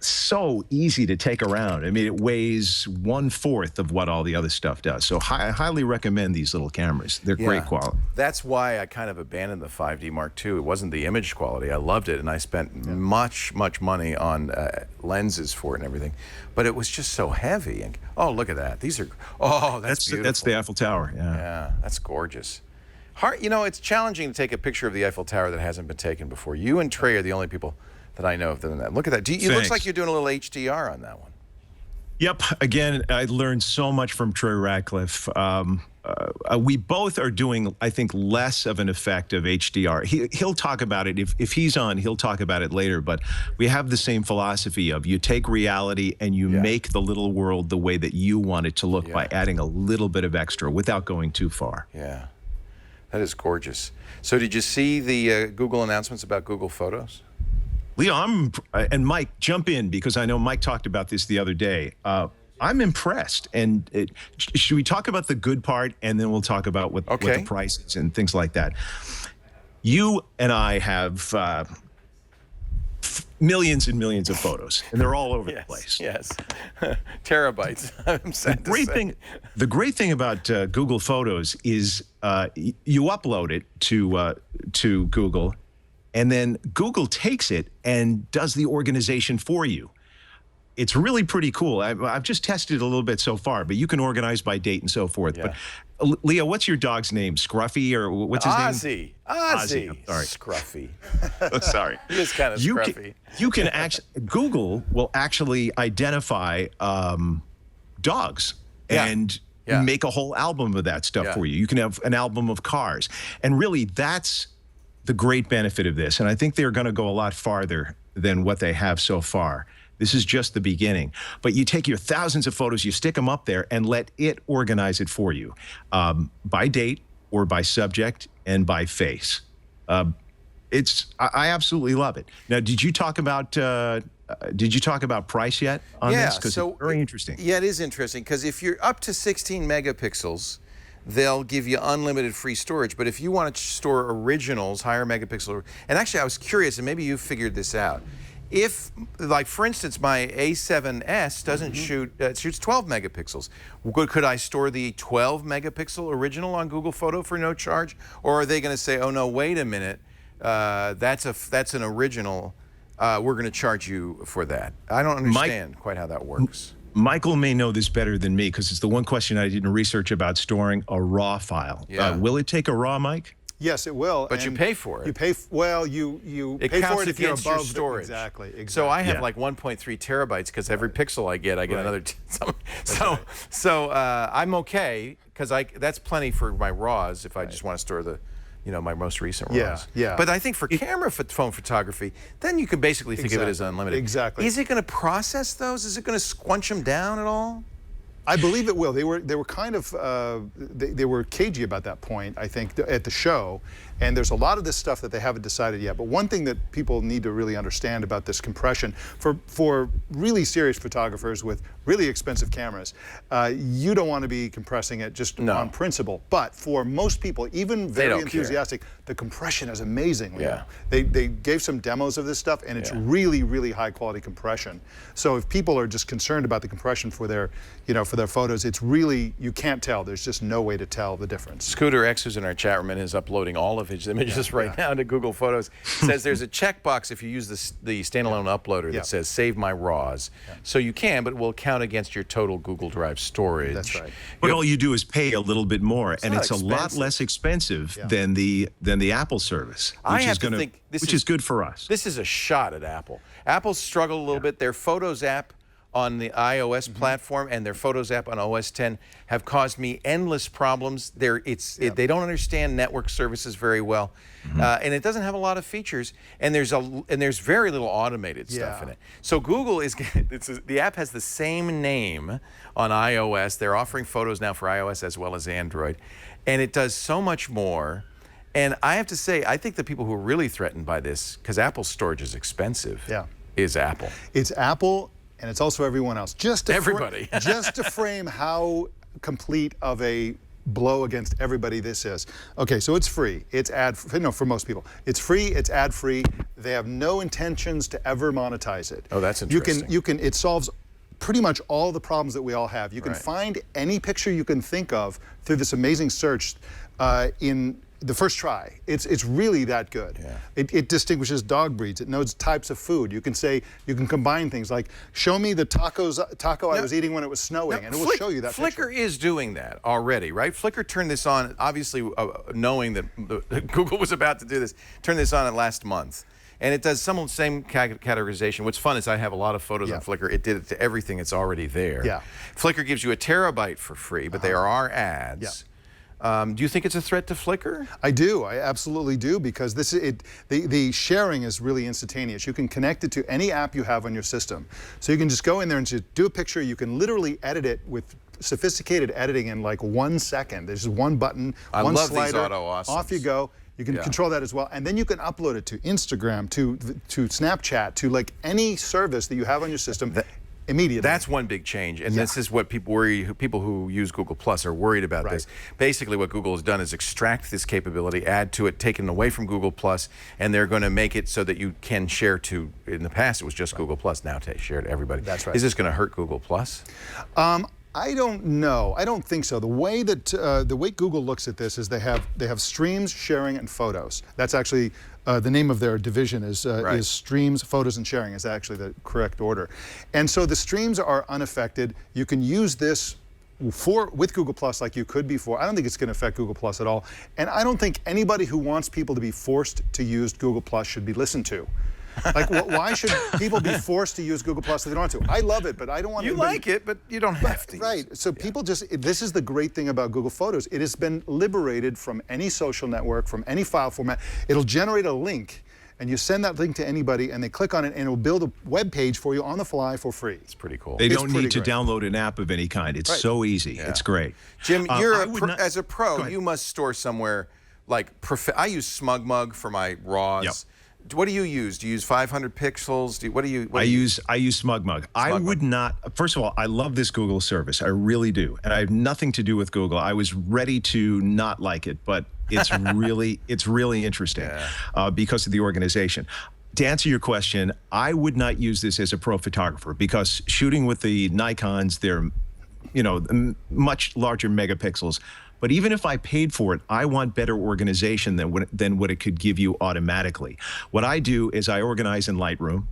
so easy to take around. I mean, it weighs 1/4 of what all the other stuff does. So I highly recommend these little cameras. They're great Yeah. quality. That's why I kind of abandoned the 5D Mark II. It wasn't the image quality. I loved it, and I spent much money on lenses for it and everything. But it was just so heavy. And oh, look at that. These are that's beautiful. That's the Eiffel Tower. Yeah. Yeah, that's gorgeous. It's challenging to take a picture of the Eiffel Tower that hasn't been taken before. You and Trey are the only people that I know have done that. Look at that. It looks Thanks. like you're doing a little HDR on that one. Yep. Again, I learned so much from Trey Ratcliffe. We both are doing, I think, less of an effect of HDR. He'll talk about it. If he's on, he'll talk about it later. But we have the same philosophy of you take reality and you make the little world the way that you want it to look by adding a little bit of extra without going too far. Yeah, that is gorgeous. So did you see the Google announcements about Google Photos? Leo, and Mike, jump in because I know Mike talked about this the other day. I'm impressed. And should we talk about the good part and then we'll talk about what the price is and things like that? You and I have millions and millions of photos, and they're all over the place. Yes, terabytes. I'm sad to say. The great thing about Google Photos is you upload it to Google, and then Google takes it and does the organization for you. It's really pretty cool. I've just tested it a little bit so far, but you can organize by date and so forth. Yeah. But Leo, what's your dog's name? Scruffy or what's his name? Ozzy. I'm sorry. Scruffy. Sorry. He is kind of scruffy. You can actually, Google will actually identify dogs and make a whole album of that stuff for you. You can have an album of cars. And really, that's the great benefit of this. And I think they're going to go a lot farther than what they have so far. This is just the beginning. But you take your thousands of photos, you stick them up there, and let it organize it for you by date or by subject and by face. I absolutely love it. Now, did you talk about price yet on this? Because it's very interesting. Yeah, it is interesting because if you're up to 16 megapixels, they'll give you unlimited free storage. But if you want to store originals, higher megapixel, and actually I was curious, and maybe you figured this out. If, like, for instance, my A7S doesn't shoots 12 megapixels, could I store the 12 megapixel original on Google Photo for no charge? Or are they going to say, oh, no, wait a minute, that's an original, we're going to charge you for that? I don't understand quite how that works. Michael may know this better than me because it's the one question I didn't research about storing a RAW file. Yeah. Will it take a RAW, Mike? Yes, it will. But you pay for it. You pay. You It pay counts for it if you're against your above storage. Exactly. So I have like 1.3 terabytes because every pixel I get another. So I'm okay because that's plenty for my RAWs if I just want to store the, my most recent RAWs. Yeah. But I think for camera phone photography, then you can basically think of it as unlimited. Exactly. Is it going to process those? Is it going to squunch them down at all? I believe it will. They were kind of they were cagey about that point, I think, at the show. And there's a lot of this stuff that they haven't decided yet. But one thing that people need to really understand about this compression, for really serious photographers with really expensive cameras, you don't want to be compressing it just on principle. But for most people, even very enthusiastic, the compression is amazing. Yeah. They gave some demos of this stuff, and it's really, really high quality compression. So if people are just concerned about the compression for their, for their photos, it's really, you can't tell. There's just no way to tell the difference. Scooter X, who's in our chat room and is uploading all of his images right now to Google Photos, says there's a checkbox if you use the standalone uploader that says save my RAWs. So you can, but it will count against your total Google Drive storage. That's right. But all you do is pay a little bit more, and it's a lot expensive. less expensive than the Apple service, I have to think which is good for us. This is a shot at Apple. Apple's struggled a little bit. Their Photos app on the iOS platform and their Photos app on OS X have caused me endless problems. They don't understand network services very well, and it doesn't have a lot of features. And there's very little automated stuff in it. So Google is the app has the same name on iOS. They're offering Photos now for iOS as well as Android, and it does so much more. And I have to say, I think the people who are really threatened by this, because Apple's storage is expensive, is Apple. It's Apple. And it's also everyone else. Just to everybody. Just to frame how complete of a blow against everybody this is. Okay, so it's free. It's for most people. It's free, it's ad-free. They have no intentions to ever monetize it. Oh, that's interesting. It solves pretty much all the problems that we all have. You can find any picture you can think of through this amazing search in the first try. It's really that good. Yeah. It distinguishes dog breeds. It knows types of food. You can combine things like, show me the taco I was eating when it was snowing, and it will show you that Flickr picture. is doing that already, right? Flickr turned this on, obviously knowing that Google was about to do this, turned this on last month. And it does some of the same categorization. What's fun is I have a lot of photos on Flickr. It did it to everything that's already there. Yeah. Flickr gives you a terabyte for free, but there are ads. Yeah. Do you think it's a threat to Flickr? I do. I absolutely do, because the sharing is really instantaneous. You can connect it to any app you have on your system. So you can just go in there and just do a picture. You can literally edit it with sophisticated editing in like 1 second. There's just one button, one love slider, these auto awesomes. off you go. You can control that as well. And then you can upload it to Instagram, to Snapchat, to like any service that you have on your system. Immediately. That's one big change, and this is what people who use Google Plus are worried about this. Basically, what Google has done is extract this capability, add to it, taken away from Google Plus, and they're going to make it so that you can share to, in the past it was just Google Plus, now to share to everybody. That's right. Is this going to hurt Google Plus? I don't know. I don't think so. The way Google looks at this is they have streams, sharing, and photos. That's actually the name of their division is streams, photos, and sharing is actually the correct order. And so the streams are unaffected. You can use this with Google Plus like you could before. I don't think it's going to affect Google Plus at all. And I don't think anybody who wants people to be forced to use Google Plus should be listened to. Like, why should people be forced to use Google Plus if they don't want to? I love it, but I don't want to. You like it, but you don't have to. Right. So people this is the great thing about Google Photos. It has been liberated from any social network, from any file format. It'll generate a link, and you send that link to anybody, and they click on it, and it will build a web page for you on the fly for free. It's pretty cool. They don't need to download an app of any kind. It's so easy. Yeah. It's great. Jim, as a pro, you must store somewhere like I use SmugMug for my RAWs. Yep. What do you use? Do you use 500 pixels? I use SmugMug. I would not. First of all, I love this Google service. I really do, and I have nothing to do with Google. I was ready to not like it, but it's really interesting because of the organization. To answer your question, I would not use this as a pro photographer because shooting with the Nikons, they're much larger megapixels. But even if I paid for it, I want better organization than what it could give you automatically. What I do is I organize in Lightroom,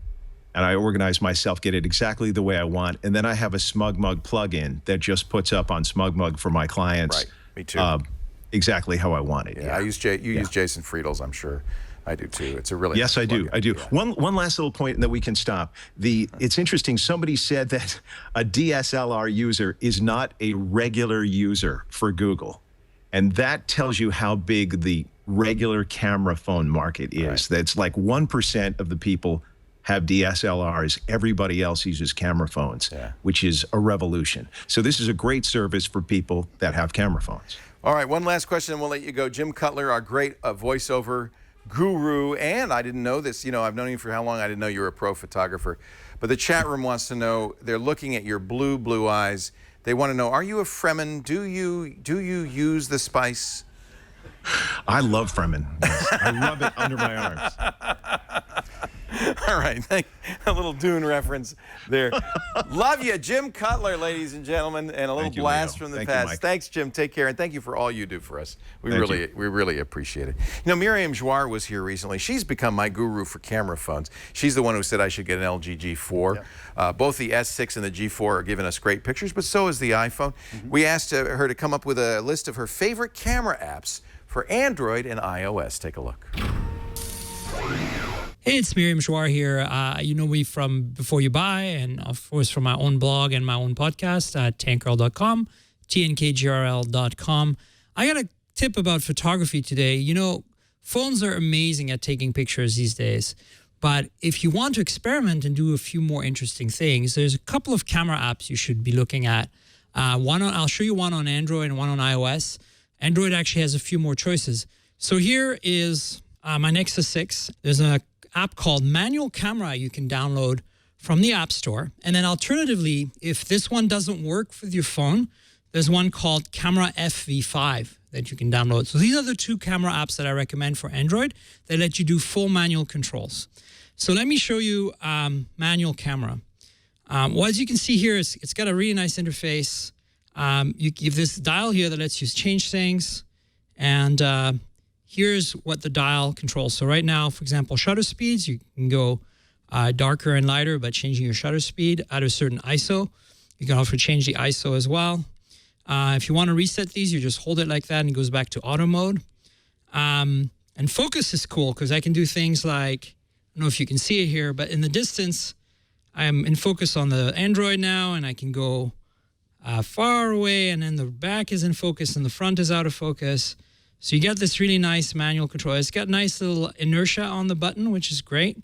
and I organize myself, get it exactly the way I want, and then I have a SmugMug plugin that just puts up on SmugMug for my clients. Right, me too. Exactly how I want it. Yeah, I use you use Jason Friedel's, I'm sure. I do too. It's a really nice plugin. I do. Yeah. One last little point, and then we can stop. It's interesting. Somebody said that a DSLR user is not a regular user for Google, and that tells you how big the regular camera phone market is. That's like 1% of the people have DSLRs. Everybody else uses camera phones, which is a revolution. So this is a great service for people that have camera phones. All right, one last question, and we'll let you go. Jim Cutler, our great voiceover guru, and I didn't know this. You know, I've known you for how long? I didn't know you were a pro photographer. But the chat room wants to know, they're looking at your blue eyes. They want to know, are you a Fremen? Do you use the spice? I love Fremen. I rub it under my arms. All right, a little Dune reference there. Love you, Jim Cutler, ladies and gentlemen, and a little blast from the past. Thanks, Jim. Take care, and thank you for all you do for us. We really appreciate it. You know, Miriam Jouar was here recently. She's become my guru for camera phones. She's the one who said I should get an LG G4. Yep. Both the S6 and the G4 are giving us great pictures, but so is the iPhone. We asked her to come up with a list of her favorite camera apps for Android and iOS. Take a look. Hey, it's Miriam Jouar here. You know me from Before You Buy, and of course from my own blog and my own podcast at tankgirl.com, tnkgrl.com. I got a tip about photography today. You know, phones are amazing at taking pictures these days, but if you want to experiment and do a few more interesting things, there's a couple of camera apps you should be looking at. I'll show you one on Android and one on iOS. Android actually has a few more choices. So here is my Nexus 6. There's an app called Manual Camera you can download from the App Store. And then alternatively, if this one doesn't work with your phone, there's one called Camera FV5 that you can download. So these are the two camera apps that I recommend for Android. They let you do full manual controls. So let me show you Manual Camera. Well, as you can see here, it's got a really nice interface. You give this dial here that lets you change things. And here's what the dial controls. So right now, for example, shutter speeds, you can go darker and lighter by changing your shutter speed at a certain ISO. You can also change the ISO as well. If you want to reset these, you just hold it like that and it goes back to auto mode. And focus is cool because I can do things like, I don't know if you can see it here, but in the distance, I'm in focus on the Android now, and I can go far away, and then the back is in focus and the front is out of focus. So you get this really nice manual control. It's got nice little inertia on the button, which is great.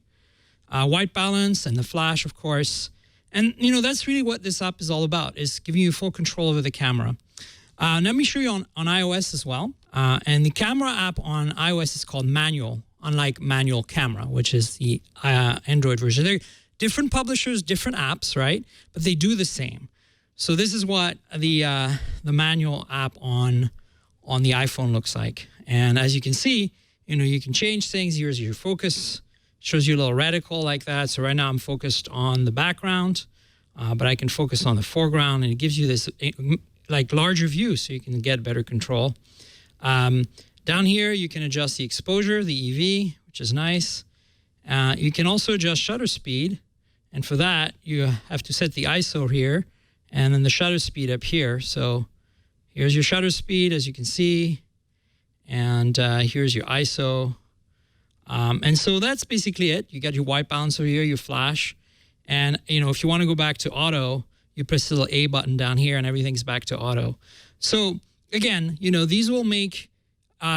White balance and the flash, of course. And, you know, that's really what this app is all about, is giving you full control over the camera. Let me show you on iOS as well. And the camera app on iOS is called Manual, unlike Manual Camera, which is the Android version. They're different publishers, different apps, right? But they do the same. So this is what the Manual app on the iPhone looks like. And as you can see, you know, you can change things. Here's your focus. Shows you a little reticle like that. So right now I'm focused on the background, but I can focus on the foreground, and it gives you this like larger view so you can get better control. Down here, you can adjust the exposure, the EV, which is nice. You can also adjust shutter speed. And for that, you have to set the ISO here and then the shutter speed up here. So here's your shutter speed, as you can see, and here's your ISO. And so that's basically it. You got your white balance over here, your flash. And, you know, if you want to go back to auto, you press the little A button down here and everything's back to auto. So again, you know, these will make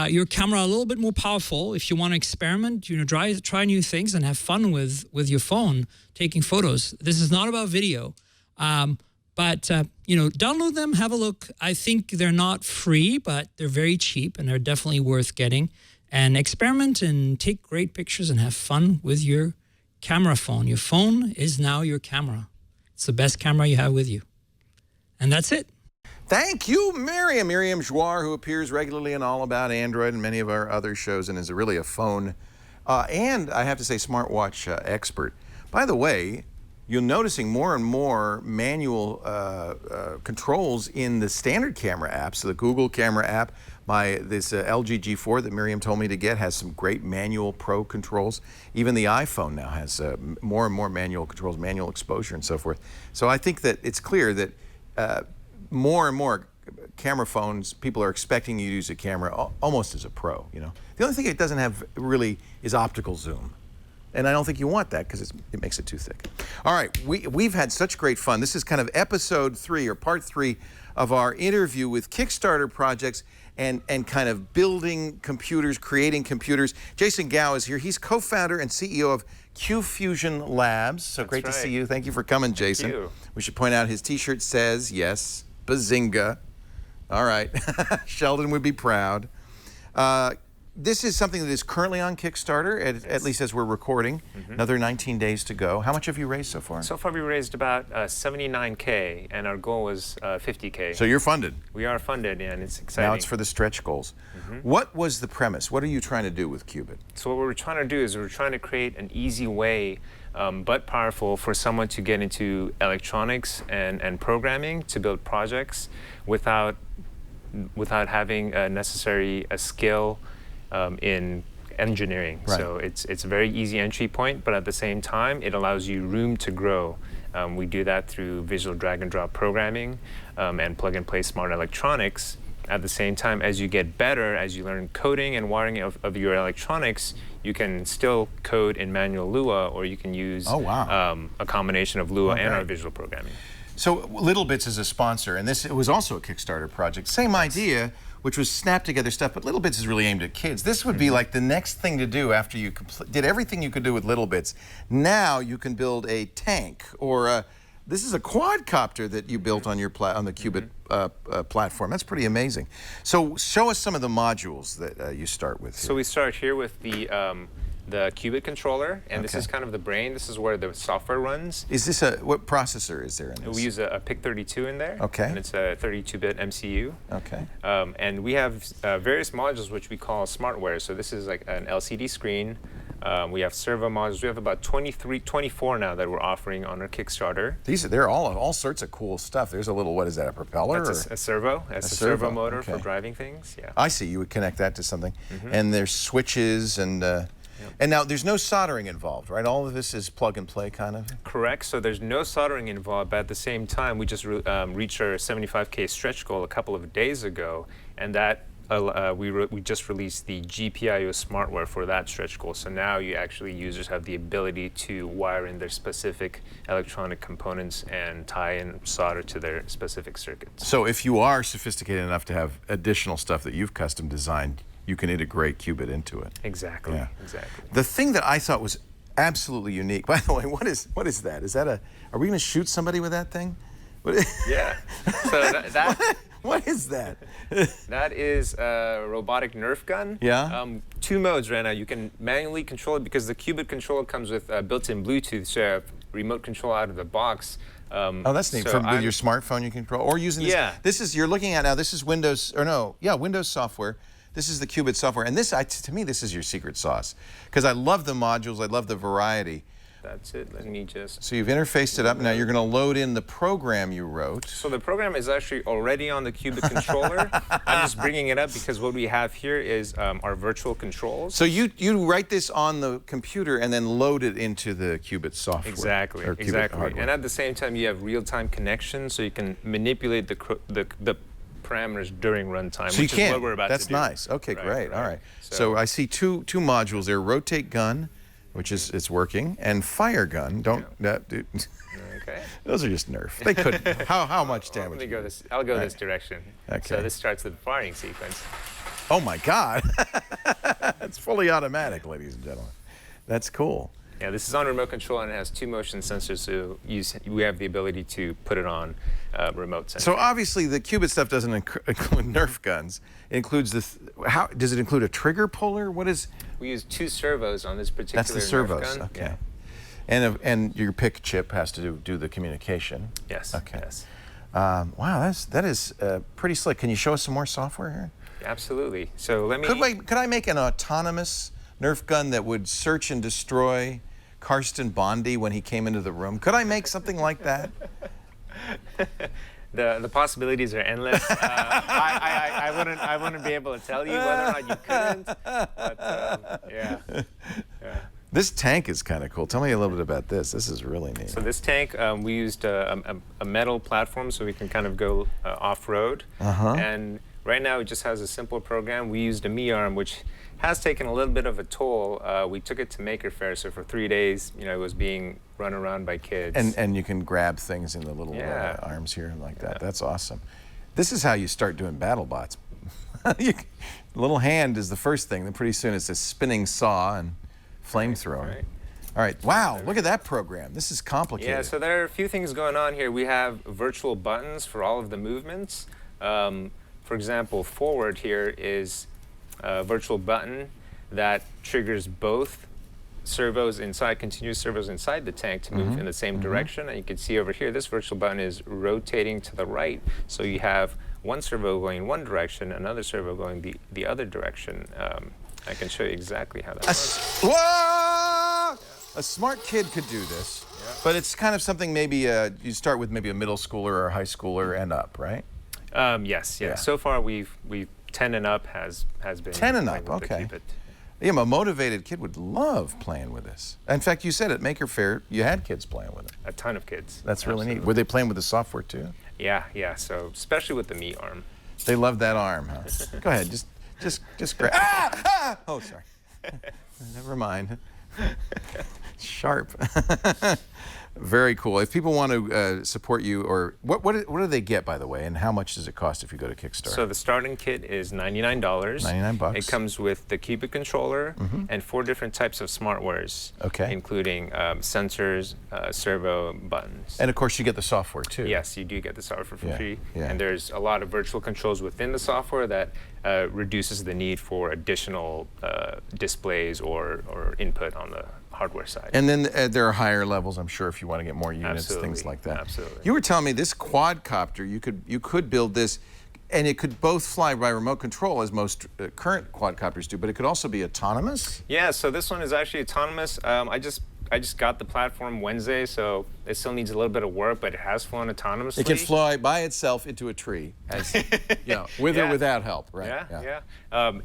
your camera a little bit more powerful if you want to experiment, you know, try new things and have fun with your phone taking photos. This is not about video. But, you know, download them, have a look. I think they're not free, but they're very cheap and they're definitely worth getting. And experiment and take great pictures and have fun with your camera phone. Your phone is now your camera. It's the best camera you have with you. And that's it. Thank you, Miriam. Miriam Jouar, who appears regularly in All About Android and many of our other shows and is really a phone and, I have to say, smartwatch expert. By the way, you're noticing more and more manual controls in the standard camera apps. So the Google camera app, this LG G4 that Miriam told me to get has some great manual pro controls. Even the iPhone now has more and more manual controls, manual exposure and so forth. So I think that it's clear that more and more camera phones, people are expecting you to use a camera almost as a pro, you know. The only thing it doesn't have really is optical zoom. And I don't think you want that because it makes it too thick. All right, we've had such great fun. This is kind of episode 3 or part 3 of our interview with Kickstarter projects and kind of building computers, creating computers. Jason Gao is here. He's co-founder and CEO of Q Fusion Labs. So great to see you. Thank you for coming, Jason. you. We should point out his T-shirt says, yes, Bazinga. All right. Sheldon would be proud. This is something that is currently on Kickstarter, at least as we're recording. Another 19 days to go. How much have you raised so far? So far, we raised about $79K, and our goal was $50K. So you're funded. We are funded, and it's exciting. Now it's for the stretch goals. What was the premise? What are you trying to do with Qubit? So what we're trying to do is we're trying to create an easy way, but powerful, for someone to get into electronics and programming to build projects without having necessary a skill in engineering. Right. So it's a very easy entry point, but at the same time, it allows you room to grow. We do that through visual drag and drop programming and plug and play smart electronics. At the same time, as you get better, as you learn coding and wiring of your electronics, you can still code in manual Lua, or you can use a combination of Lua and our visual programming. So LittleBits is a sponsor, and it was also a Kickstarter project. Same idea, which was snap together stuff, but LittleBits is really aimed at kids. This would be like the next thing to do after you did everything you could do with LittleBits. Now you can build a tank, or this is a quadcopter that you built on your on the Qubit platform. That's pretty amazing. So show us some of the modules that you start with. So we start here with the Qubit controller, and this is kind of the brain. This is where the software runs. Is this what processor is there in this? We use a PIC32 in there. Okay. And it's a 32-bit MCU. Okay. And we have various modules which we call smartware. So this is like an LCD screen. We have servo modules. We have about 24 now that we're offering on our Kickstarter. They're all sorts of cool stuff. There's a little, what is that, a propeller? That's a servo. That's a servo motor for driving things. Yeah. I see. You would connect that to something. And there's switches and and now there's no soldering involved, right? All of this is plug and play kind of? Correct. So there's no soldering involved, but at the same time, we just reached our 75K stretch goal a couple of days ago, and that we just released the GPIO smartware for that stretch goal. So now users have the ability to wire in their specific electronic components and tie in solder to their specific circuits. So if you are sophisticated enough to have additional stuff that you've custom designed, you can integrate Qubit into it. Exactly. Yeah. Exactly. The thing that I thought was absolutely unique, by the way, what is that? Is that are we going to shoot somebody with that thing? Yeah. So what is that? That is a robotic Nerf gun. Yeah. 2 modes right now. You can manually control it because the Qubit controller comes with built-in Bluetooth, so you have remote control out of the box. Oh, that's neat. So with your smartphone, you can control, or using this. Yeah. This is, you're looking at now. This is Windows, or no? Yeah, Windows software. This is the Qubit software, and this, to me, this is your secret sauce, because I love the modules. I love the variety. That's it. Let me just... So you've interfaced it up. Now you're going to load in the program you wrote. So the program is actually already on the Qubit controller. I'm just bringing it up because what we have here is our virtual controls. So you write this on the computer and then load it into the Qubit software. Exactly. Or Qubit exactly. hardware. And at the same time, you have real-time connection, so you can manipulate the parameters during runtime, so which is what we're about That's to do. That's nice. Okay, great. All right. So I see two modules there: rotate gun, which is it's working, and fire gun. Okay. Those are just Nerf. They couldn't. How much damage? Let me go I'll go this direction. Okay. So this starts with the firing sequence. Oh my God! It's fully automatic, ladies and gentlemen. That's cool. Yeah, this is on remote control and it has 2 motion sensors, so we have the ability to put it on remote sensor. So obviously the Qubit stuff doesn't include Nerf guns. It includes how does it include a trigger puller? What is? We use 2 servos on this particular That's the servos. Nerf gun. Okay. Yeah. And your PIC chip has to do the communication. Yes. Okay. Yes. Wow, that is pretty slick. Can you show us some more software here? Absolutely. So let me. Could I make an autonomous Nerf gun that would search and destroy Karsten Bondy when he came into the room? Could I make something like that? The possibilities are endless. I wouldn't be able to tell you whether or not you couldn't. But yeah. This tank is kind of cool. Tell me a little bit about this. This is really neat. So this tank, we used a metal platform so we can kind of go off-road. And right now it just has a simple program. We used a MeARM, which has taken a little bit of a toll. We took it to Maker Faire, so for 3 days, it was being run around by kids. And you can grab things in the little arms here like that. That's awesome. This is how you start doing battle bots. Little hand is the first thing. Then pretty soon it's a spinning saw and flamethrower. Right. All right. Wow, look at that program. This is complicated. Yeah, so there are a few things going on here. We have virtual buttons for all of the movements. For example, forward here is a virtual button that triggers both servos inside, continuous servos inside the tank to move in the same direction. And you can see over here, this virtual button is rotating to the right. So you have one servo going in one direction, another servo going the other direction. I can show you exactly how that works. Whoa! A smart kid could do this, but it's kind of something maybe you start with maybe a middle schooler or a high schooler and up, right? Yes, yeah. So far, we've 10 and up has been 10 and playing up, with the okay. Cubit. Yeah, a motivated kid would love playing with this. In fact, you said at Maker Faire you had kids playing with it. A ton of kids. That's really neat. Absolutely. Were they playing with the software too? Yeah. So especially with the meat arm. They love that arm, huh? Go ahead, just grab. Ah! Oh, sorry. Never mind. Sharp. Very cool. If people want to support you, or what do they get, by the way, and how much does it cost if you go to Kickstarter? So the starting kit is $99. $99. It comes with the Cubit controller and 4 different types of smartwares, including sensors, servo, buttons. And of course, you get the software too. Yes, you do get the software for free. Yeah. And there's a lot of virtual controls within the software that reduces the need for additional displays or input on the hardware side. And then there are higher levels, I'm sure, if you want to get more units, things like that. Absolutely. You were telling me this quadcopter, you could build this, and it could both fly by remote control, as most current quadcopters do, but it could also be autonomous? Yeah, so this one is actually autonomous. I just got the platform Wednesday, so it still needs a little bit of work, but it has flown autonomously. It can fly by itself into a tree, as, with or without help, right? Yeah.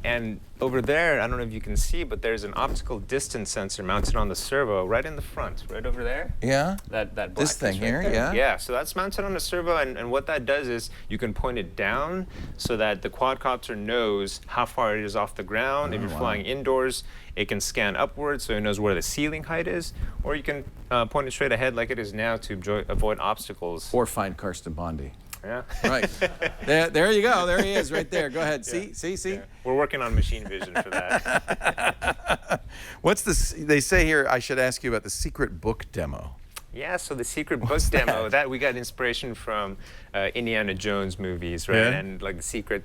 And over there, I don't know if you can see, but there's an optical distance sensor mounted on the servo right in the front, right over there. Yeah? That black This thing piece right here, there. yeah? Yeah, so that's mounted on the servo, and what that does is you can point it down so that the quadcopter knows how far it is off the ground. If you're flying indoors, it can scan upwards so it knows where the ceiling height is, or you can point it straight ahead like it is now to avoid obstacles. Or find Karsten Bondy. Yeah. Right. There you go. There he is right there. Go ahead. See? Yeah. We're working on machine vision for that. What's this? They say here I should ask you about the secret book demo. Yeah, so the secret book demo, that we got inspiration from Indiana Jones movies, right? Yeah. And like the secret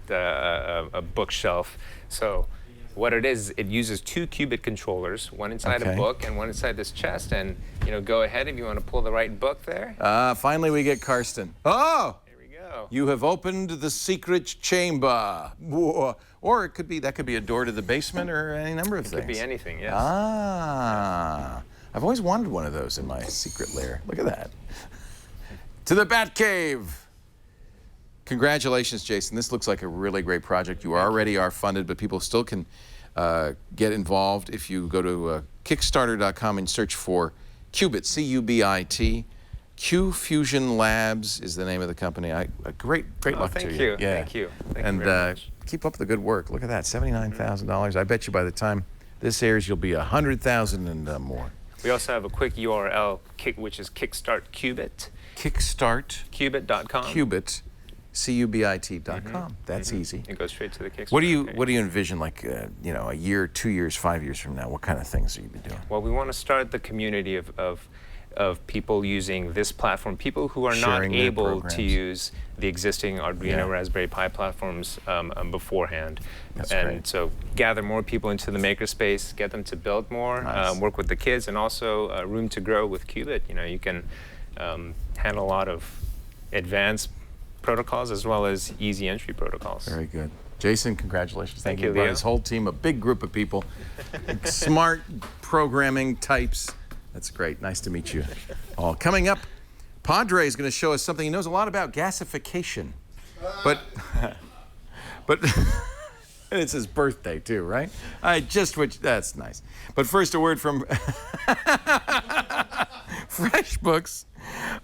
bookshelf. So what it is, it uses 2 Cubit controllers, one inside a book and one inside this chest. And go ahead if you want to pull the right book there. Finally we get Karsten. Oh! There we go. You have opened the secret chamber. Whoa. Or it could be a door to the basement or any number of things. Could be anything, yes. I've always wanted one of those in my secret lair. Look at that. To the Batcave. Congratulations, Jason. This looks like a really great project. You already are funded, but people still can get involved if you go to Kickstarter.com and search for Cubit, C-U-B-I-T. Q Fusion Labs is the name of the company. Great luck to you. Thank you. Yeah. Thank you. Thank and you very much. Keep up the good work. Look at that, $79,000. I bet you by the time this airs, you'll be $100,000 and more. We also have a quick URL, which is Kickstart Cubit. Kickstart. Cubit.com. Cubit. Cubit.com. That's easy. It goes straight to the Kickstarter. What do you envision, like a year, 2 years, 5 years from now? What kind of things are you be doing? Well, we want to start the community of people using this platform, people who are not able to use the existing Arduino Raspberry Pi platforms beforehand. That's and great. so gather more people into the makerspace, get them to build more, work with the kids, and also room to grow with Cubit. You can handle a lot of advanced protocols as well as easy entry protocols. Very good. Jason, congratulations. Thank you, brought Leo. his whole team, a big group of people, smart programming types. That's great. Nice to meet you all. Coming up, Padre is going to show us something he knows a lot about, gasification. But and it's his birthday too, right? That's nice. But first, a word from FreshBooks,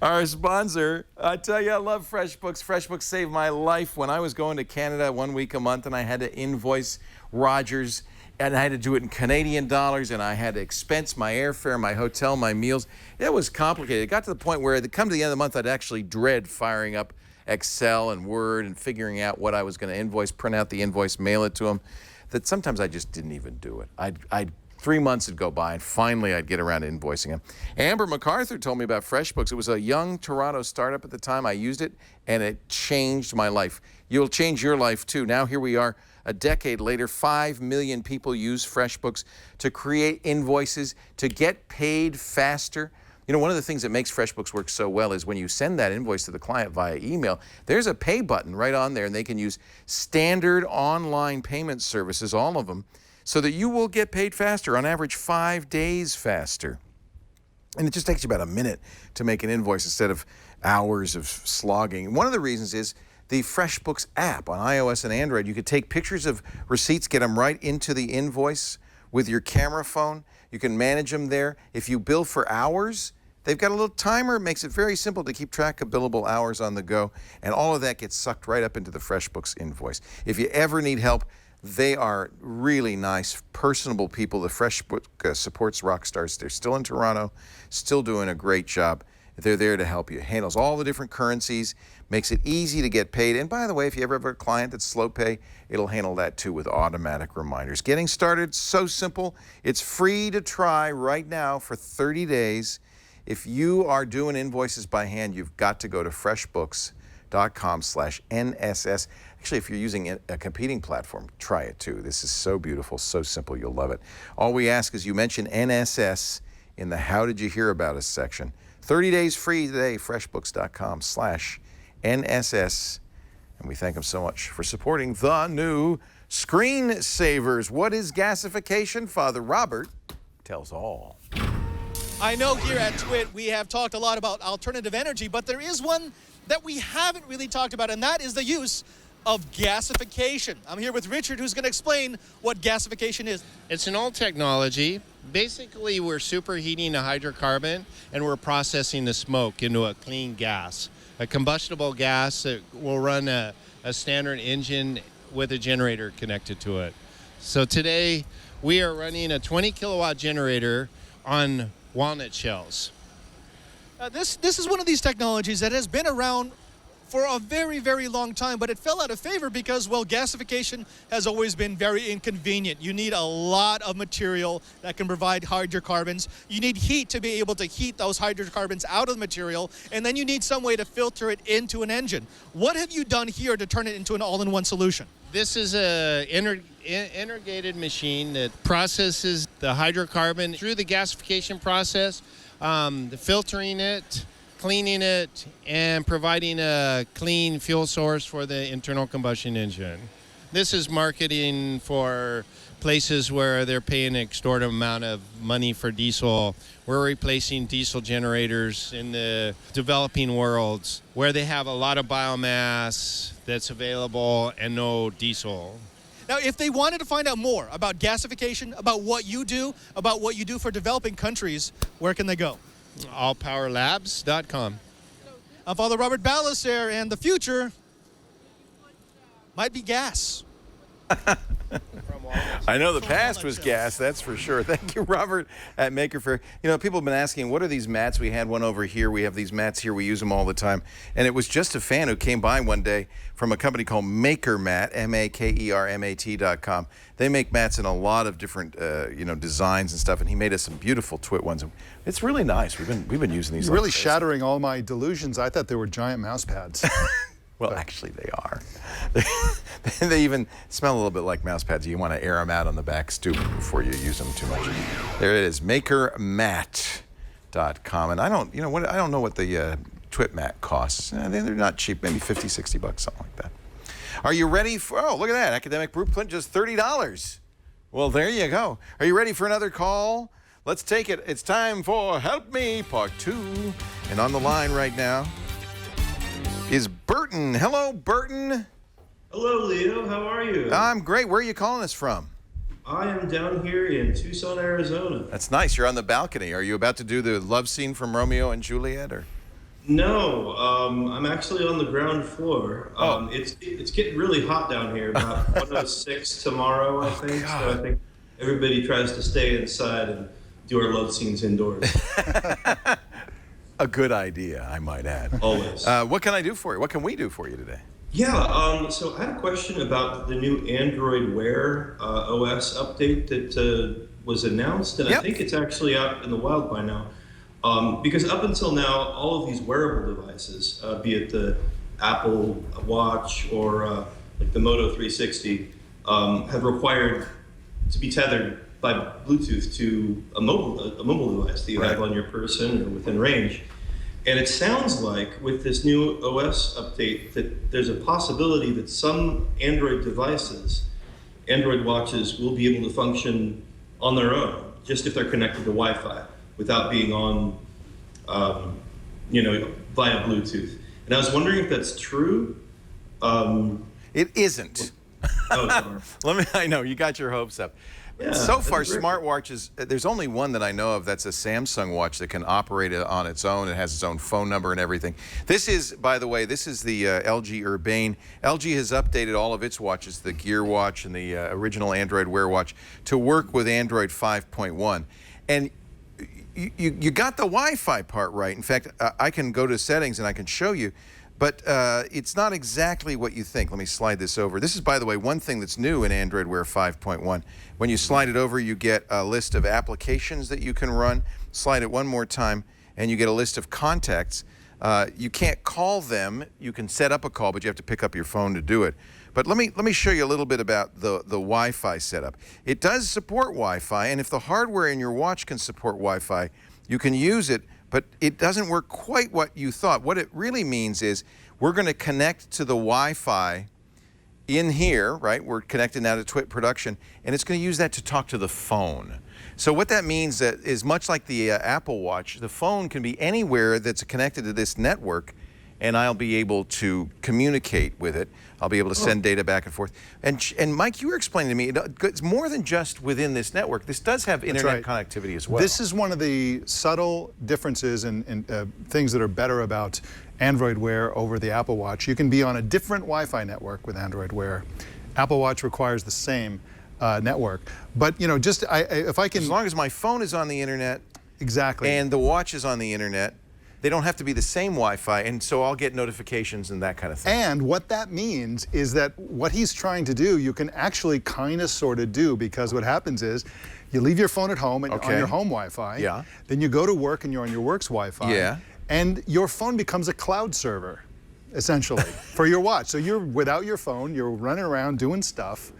our sponsor. I tell you, I love FreshBooks. FreshBooks saved my life when I was going to Canada 1 week a month, and I had to invoice Rogers, and I had to do it in Canadian dollars, and I had to expense my airfare, my hotel, my meals. It was complicated. It got to the point where, come to the end of the month, I'd actually dread firing up Excel and Word and figuring out what I was going to invoice, print out the invoice, mail it to them, that sometimes I just didn't even do it. I'd 3 months would go by, and finally I'd get around to invoicing him. Amber MacArthur told me about FreshBooks. It was a young Toronto startup at the time. I used it, and it changed my life. You'll change your life, too. Now here we are, a decade later, 5 million people use FreshBooks to create invoices, to get paid faster. You know, one of the things that makes FreshBooks work so well is when you send that invoice to the client via email, there's a pay button right on there, and they can use standard online payment services, all of them, so that you will get paid faster, on average 5 days faster. And it just takes you about a minute to make an invoice instead of hours of slogging. One of the reasons is the FreshBooks app on iOS and Android. You could take pictures of receipts, get them right into the invoice with your camera phone. You can manage them there. If you bill for hours, they've got a little timer. It makes it very simple to keep track of billable hours on the go. And all of that gets sucked right up into the FreshBooks invoice. If you ever need help, they are really nice, personable people. The FreshBooks supports rock stars. They're still in Toronto, still doing a great job. They're there to help you. It handles all the different currencies, makes it easy to get paid. And by the way, if you ever have a client that's slow pay, it'll handle that too with automatic reminders. Getting started, so simple. It's free to try right now for 30 days. If you are doing invoices by hand, you've got to go to freshbooks.com/NSS. Actually, if you're using a competing platform, try it too. This is so beautiful, so simple, you'll love it. All we ask is you mention NSS in the How Did You Hear About Us section. 30 days free today, freshbooks.com/NSS. And we thank them so much for supporting the new Screensavers. What is gasification? Father Robert tells all. I know here at TWiT we have talked a lot about alternative energy, but there is one that we haven't really talked about, and that is the use of gasification. I'm here with Richard, who's going to explain what gasification is. It's an old technology. Basically, we're superheating a hydrocarbon, and we're processing the smoke into a clean gas, a combustible gas that will run a standard engine with a generator connected to it. So today, we are running a 20 kilowatt generator on walnut shells. This is one of these technologies that has been around for a very, very long time, but it fell out of favor because, well, gasification has always been very inconvenient. You need a lot of material that can provide hydrocarbons. You need heat to be able to heat those hydrocarbons out of the material, and then you need some way to filter it into an engine. What have you done here to turn it into an all-in-one solution? This is a integrated machine that processes the hydrocarbon through the gasification process, the filtering it, cleaning it, and providing a clean fuel source for the internal combustion engine. This is marketing for places where they're paying an extortionate amount of money for diesel. We're replacing diesel generators in the developing worlds where they have a lot of biomass that's available and no diesel. Now, if they wanted to find out more about gasification, about what you do for developing countries, where can they go? allpowerlabs.com. I'm Father Robert Ballecer, and the future might be gas. I know the past was gas, that's for sure. Thank you, Robert, at Maker Faire. You know, people have been asking, what are these mats? We had one over here. We have these mats here. We use them all the time. And it was just a fan who came by one day from a company called MakerMat, MakerMat.com. They make mats in a lot of different, designs and stuff. And he made us some beautiful TWiT ones. It's really nice. We've been using these. You're really shattering all my delusions. I thought they were giant mouse pads. Well, actually, they are. They even smell a little bit like mouse pads. You want to air them out on the back stoop before you use them too much. There it is, MakerMat.com. And I don't know what the TWiT mat costs. They're not cheap, maybe $50, $60, something like that. Are you ready for? Oh, look at that! Academic Blueprint, just $30. Well, there you go. Are you ready for another call? Let's take it. It's time for Help Me Part 2. And on the line right now is Burton. Hello, Burton. Hello, Leo. How are you? I'm great. Where are you calling us from? I am down here in Tucson, Arizona. That's nice. You're on the balcony. Are you about to do the love scene from Romeo and Juliet, or? No, I'm actually on the ground floor. It's getting really hot down here. About 106 tomorrow, I think. God. So I think everybody tries to stay inside and do our love scenes indoors. A good idea, I might add. Always. What can I do for you? What can we do for you today? Yeah, so I had a question about the new Android Wear OS update that was announced, and I think it's actually out in the wild by now. Because up until now, all of these wearable devices, be it the Apple Watch or like the Moto 360, have required to be tethered by Bluetooth to a mobile device that you have on your person or within range. And it sounds like with this new OS update that there's a possibility that some Android devices, Android watches, will be able to function on their own, just if they're connected to Wi-Fi, without being on, via Bluetooth. And I was wondering if that's true. It isn't. Oh, sorry. I know, you got your hopes up. Yeah, so far, that's great. smartwatches, there's only one that I know of that's a Samsung watch that can operate it on its own. It has its own phone number and everything. This is, by the way, this is the LG Urbane. LG has updated all of its watches, the Gear Watch and the original Android Wear Watch, to work with Android 5.1. And you got the Wi-Fi part right. In fact, I can go to settings and I can show you. But it's not exactly what you think. Let me slide this over. This is, by the way, one thing that's new in Android Wear 5.1. When you slide it over, you get a list of applications that you can run. Slide it one more time, and you get a list of contacts. You can't call them. You can set up a call, but you have to pick up your phone to do it. But let me show you a little bit about the Wi-Fi setup. It does support Wi-Fi, and if the hardware in your watch can support Wi-Fi, you can use it. But it doesn't work quite what you thought. What it really means is we're going to connect to the Wi-Fi in here, right? We're connected now to Twit Production, and it's going to use that to talk to the phone. So what that means is much like the Apple Watch, the phone can be anywhere that's connected to this network, and I'll be able to communicate with it. I'll be able to send data back and forth. And Mike, you were explaining to me, it's more than just within this network. This does have internet connectivity as well. This is one of the subtle differences and things that are better about Android Wear over the Apple Watch. You can be on a different Wi-Fi network with Android Wear. Apple Watch requires the same network. But if I can... As long as my phone is on the internet. Exactly. And the watch is on the internet. They don't have to be the same Wi-Fi, and so I'll get notifications and that kind of thing. And what that means is that what he's trying to do, you can actually kind of sort of do, because what happens is you leave your phone at home and on your home Wi-Fi. Yeah. Then you go to work and you're on your work's Wi-Fi. Yeah. And your phone becomes a cloud server, essentially, for your watch. So you're without your phone, you're running around doing stuff.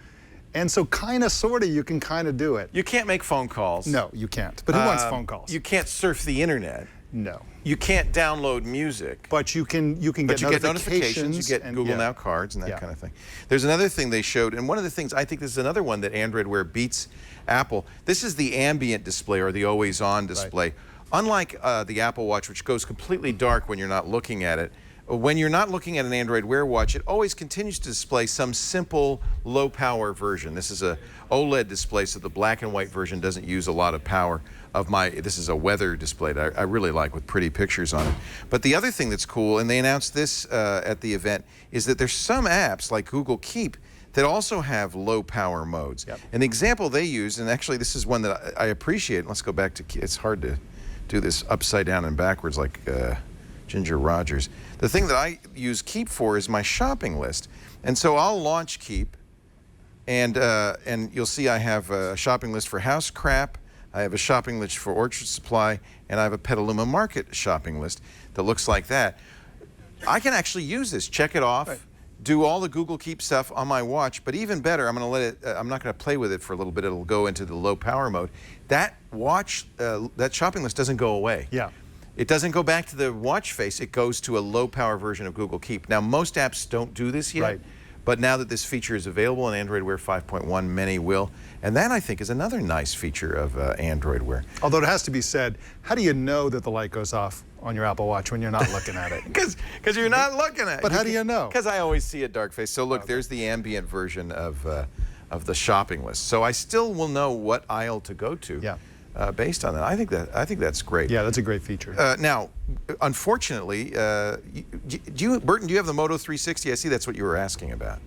And so kind of, sort of, you can kind of do it. You can't make phone calls. No, you can't. But who wants phone calls? You can't surf the internet. No. You can't download music. But you can get notifications. You get Google Now cards and that kind of thing. There's another thing they showed, and one of the things, I think this is another one that Android Wear beats Apple. This is the ambient display, or the always-on display. Unlike the Apple Watch, which goes completely dark when you're not looking at it, when you're not looking at an Android Wear watch, it always continues to display some simple low-power version. This is a OLED display, so the black and white version doesn't use a lot of power. This is a weather display that I really like, with pretty pictures on it. But the other thing that's cool, and they announced this at the event, is that there's some apps like Google Keep that also have low power modes. Yep. And the example they use, and actually this is one that I appreciate. Let's go back to, it's hard to do this upside down and backwards like Ginger Rogers. The thing that I use Keep for is my shopping list. And so I'll launch Keep, and you'll see I have a shopping list for House Crap, I have a shopping list for Orchard Supply, and I have a Petaluma Market shopping list that looks like that. I can actually use this, check it off, do all the Google Keep stuff on my watch, but even better, I'm not going to play with it for a little bit. It'll go into the low power mode. That watch, that shopping list doesn't go away. Yeah. It doesn't go back to the watch face. It goes to a low power version of Google Keep. Now, most apps don't do this yet. Right. But now that this feature is available in Android Wear 5.1, many will. And that, I think, is another nice feature of Android Wear. Although it has to be said, how do you know that the light goes off on your Apple Watch when you're not looking at it? Because you're not looking at it. But how do you know? Because I always see a dark face. So look, there's the ambient version of the shopping list. So I still will know what aisle to go to. Based on that. I think that's great. Yeah, that's a great feature. Now, unfortunately, Burton, do you have the Moto 360? I see that's what you were asking about.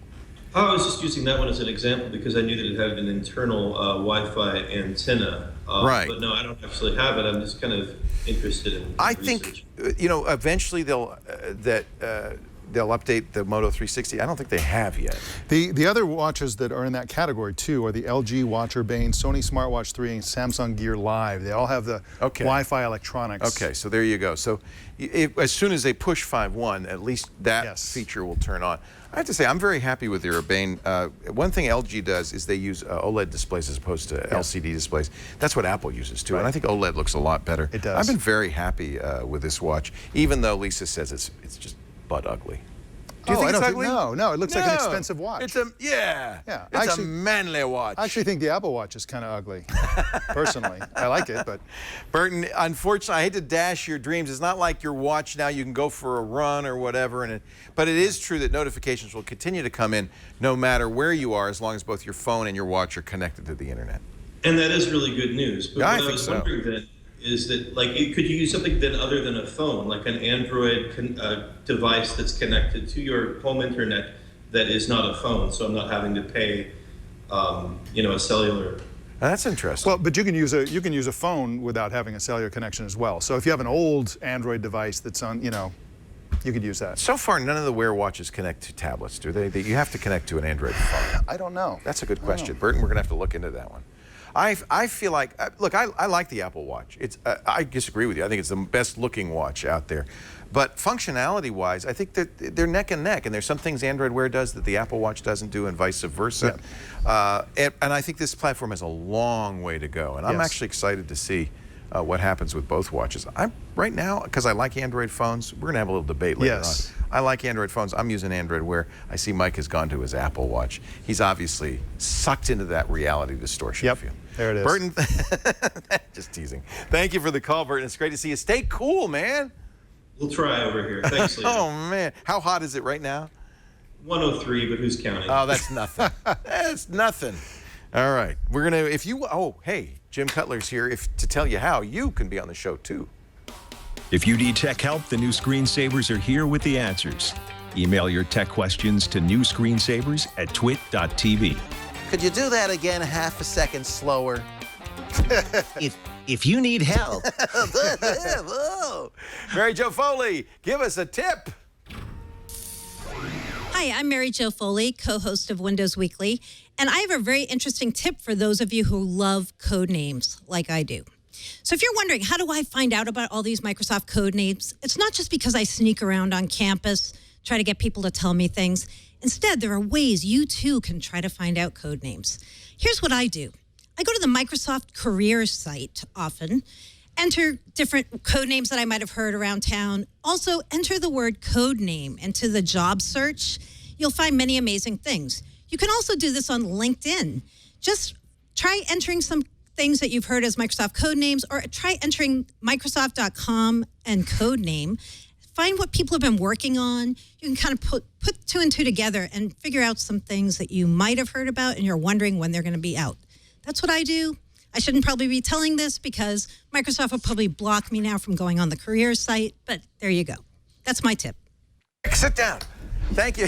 I was just using that one as an example because I knew that it had an internal Wi-Fi antenna. Right. But no, I don't actually have it. I'm just kind of interested in I think, eventually they'll update the Moto 360. I don't think they have yet. The other watches that are in that category too are the LG Watch Urbane, Sony Smartwatch 3, and Samsung Gear Live. They all have the Wi-Fi electronics. Okay, so there you go. So as soon as they push 5.1, at least that feature will turn on. I have to say, I'm very happy with the Urbane. One thing LG does is they use OLED displays as opposed to LCD displays. That's what Apple uses too, and I think OLED looks a lot better. It does. I've been very happy with this watch, even though Lisa says it's just butt ugly. Do you think it's ugly? No, it looks like an expensive watch. It's a manly watch. I actually think the Apple Watch is kind of ugly, personally. I like it, but... Burton, unfortunately, I hate to dash your dreams. It's not like your watch now you can go for a run or whatever, but it is true that notifications will continue to come in no matter where you are, as long as both your phone and your watch are connected to the internet. And that is really good news. But I what I was wondering then is that, like, could you use something then other than a phone, like an Android device that's connected to your home internet that is not a phone, so I'm not having to pay, a cellular. That's interesting. Well, but you can use a phone without having a cellular connection as well. So if you have an old Android device that's on, you could use that. So far, none of the Wear watches connect to tablets, do they? You have to connect to an Android phone. I don't know. That's a good question. Burton, we're going to have to look into that one. I feel like, look, I like the Apple Watch. I disagree with you. I think it's the best looking watch out there. But functionality-wise, I think that they're neck and neck. And there's some things Android Wear does that the Apple Watch doesn't do and vice versa. And I think this platform has a long way to go. And I'm actually excited to see what happens with both watches. Right now, because I like Android phones, we're going to have a little debate later on. I like Android phones. I'm using Android Wear. I see Mike has gone to his Apple Watch. He's obviously sucked into that reality distortion. Yep, there it is. Burton, just teasing. Thank you for the call, Burton. It's great to see you. Stay cool, man. We'll try over here. Thanks, Leo. Oh, man. How hot is it right now? 103, but who's counting? Oh, that's nothing. That's nothing. All right. We're going to, hey, Jim Cutler's here to tell you how you can be on the show, too. If you need tech help, the new Screensavers are here with the answers. Email your tech questions to newscreensavers@twit.tv. Could you do that again half a second slower? If you need help. Mary Jo Foley, give us a tip. Hi, I'm Mary Jo Foley, co-host of Windows Weekly, and I have a very interesting tip for those of you who love code names like I do. So if you're wondering, how do I find out about all these Microsoft code names? It's not just because I sneak around on campus, try to get people to tell me things. Instead, there are ways you too can try to find out code names. Here's what I do. I go to the Microsoft careers site often, enter different code names that I might have heard around town. Also, enter the word code name into the job search. You'll find many amazing things. You can also do this on LinkedIn. Just try entering some things that you've heard as Microsoft code names, or try entering Microsoft.com and code name. Find what people have been working on. You can kind of put two and two together and figure out some things that you might have heard about and you're wondering when they're going to be out. That's what I do. I shouldn't probably be telling this because Microsoft will probably block me now from going on the careers site, but there you go. That's my tip. Sit down. Thank you.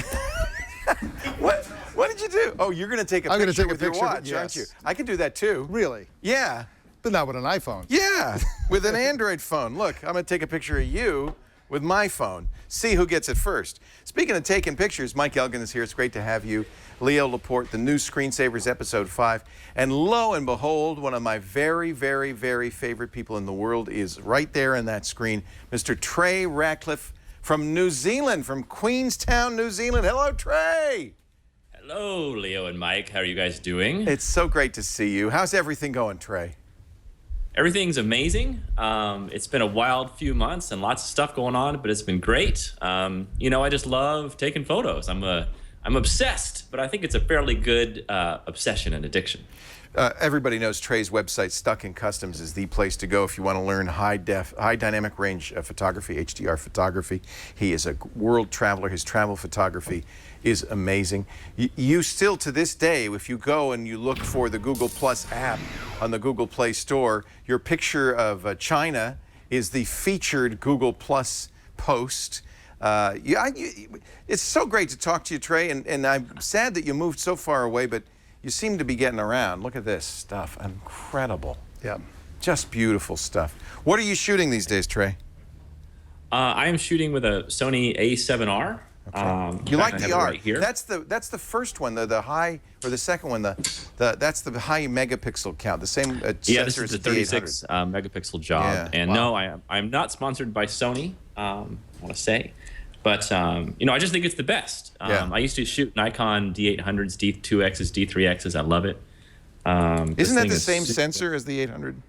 What did you do? Oh, you're going to take a picture with your watch, aren't you? I can do that too. Really? Yeah. But not with an iPhone. Yeah, with an Android phone. Look, I'm going to take a picture of you with my phone. See who gets it first. Speaking of taking pictures, Mike Elgin is here. It's great to have you. Leo Laporte, the new Screensavers, Episode 5. And lo and behold, one of my very, very, very favorite people in the world is right there in that screen, Mr. Trey Ratcliffe from New Zealand, from Queenstown, New Zealand. Hello, Trey. Hello, Leo and Mike. How are you guys doing? It's so great to see you. How's everything going, Trey? Everything's amazing. It's been a wild few months and lots of stuff going on, but it's been great. I just love taking photos. I'm obsessed, but I think it's a fairly good obsession and addiction. Everybody knows Trey's website, Stuck in Customs, is the place to go if you want to learn high dynamic range photography, HDR photography. He is a world traveler. His travel photography is amazing. You still, to this day, if you go and you look for the Google Plus app on the Google Play Store, your picture of China is the featured Google Plus post. It's so great to talk to you, Trey, and I'm sad that you moved so far away, but you seem to be getting around. Look at this stuff. Incredible. Yeah. Just beautiful stuff. What are you shooting these days, Trey? I am shooting with a Sony A7R. You like the art? Right here. That's the first one, the high, or the second one, that's the high megapixel count. The same yeah, this sensor is as the 36 megapixel job. Yeah. And no, I'm not sponsored by Sony. I want to say, but you know, I just think it's the best. I used to shoot Nikon D800s, D2Xs, D3Xs. I love it. Isn't that the same sensor as the 800?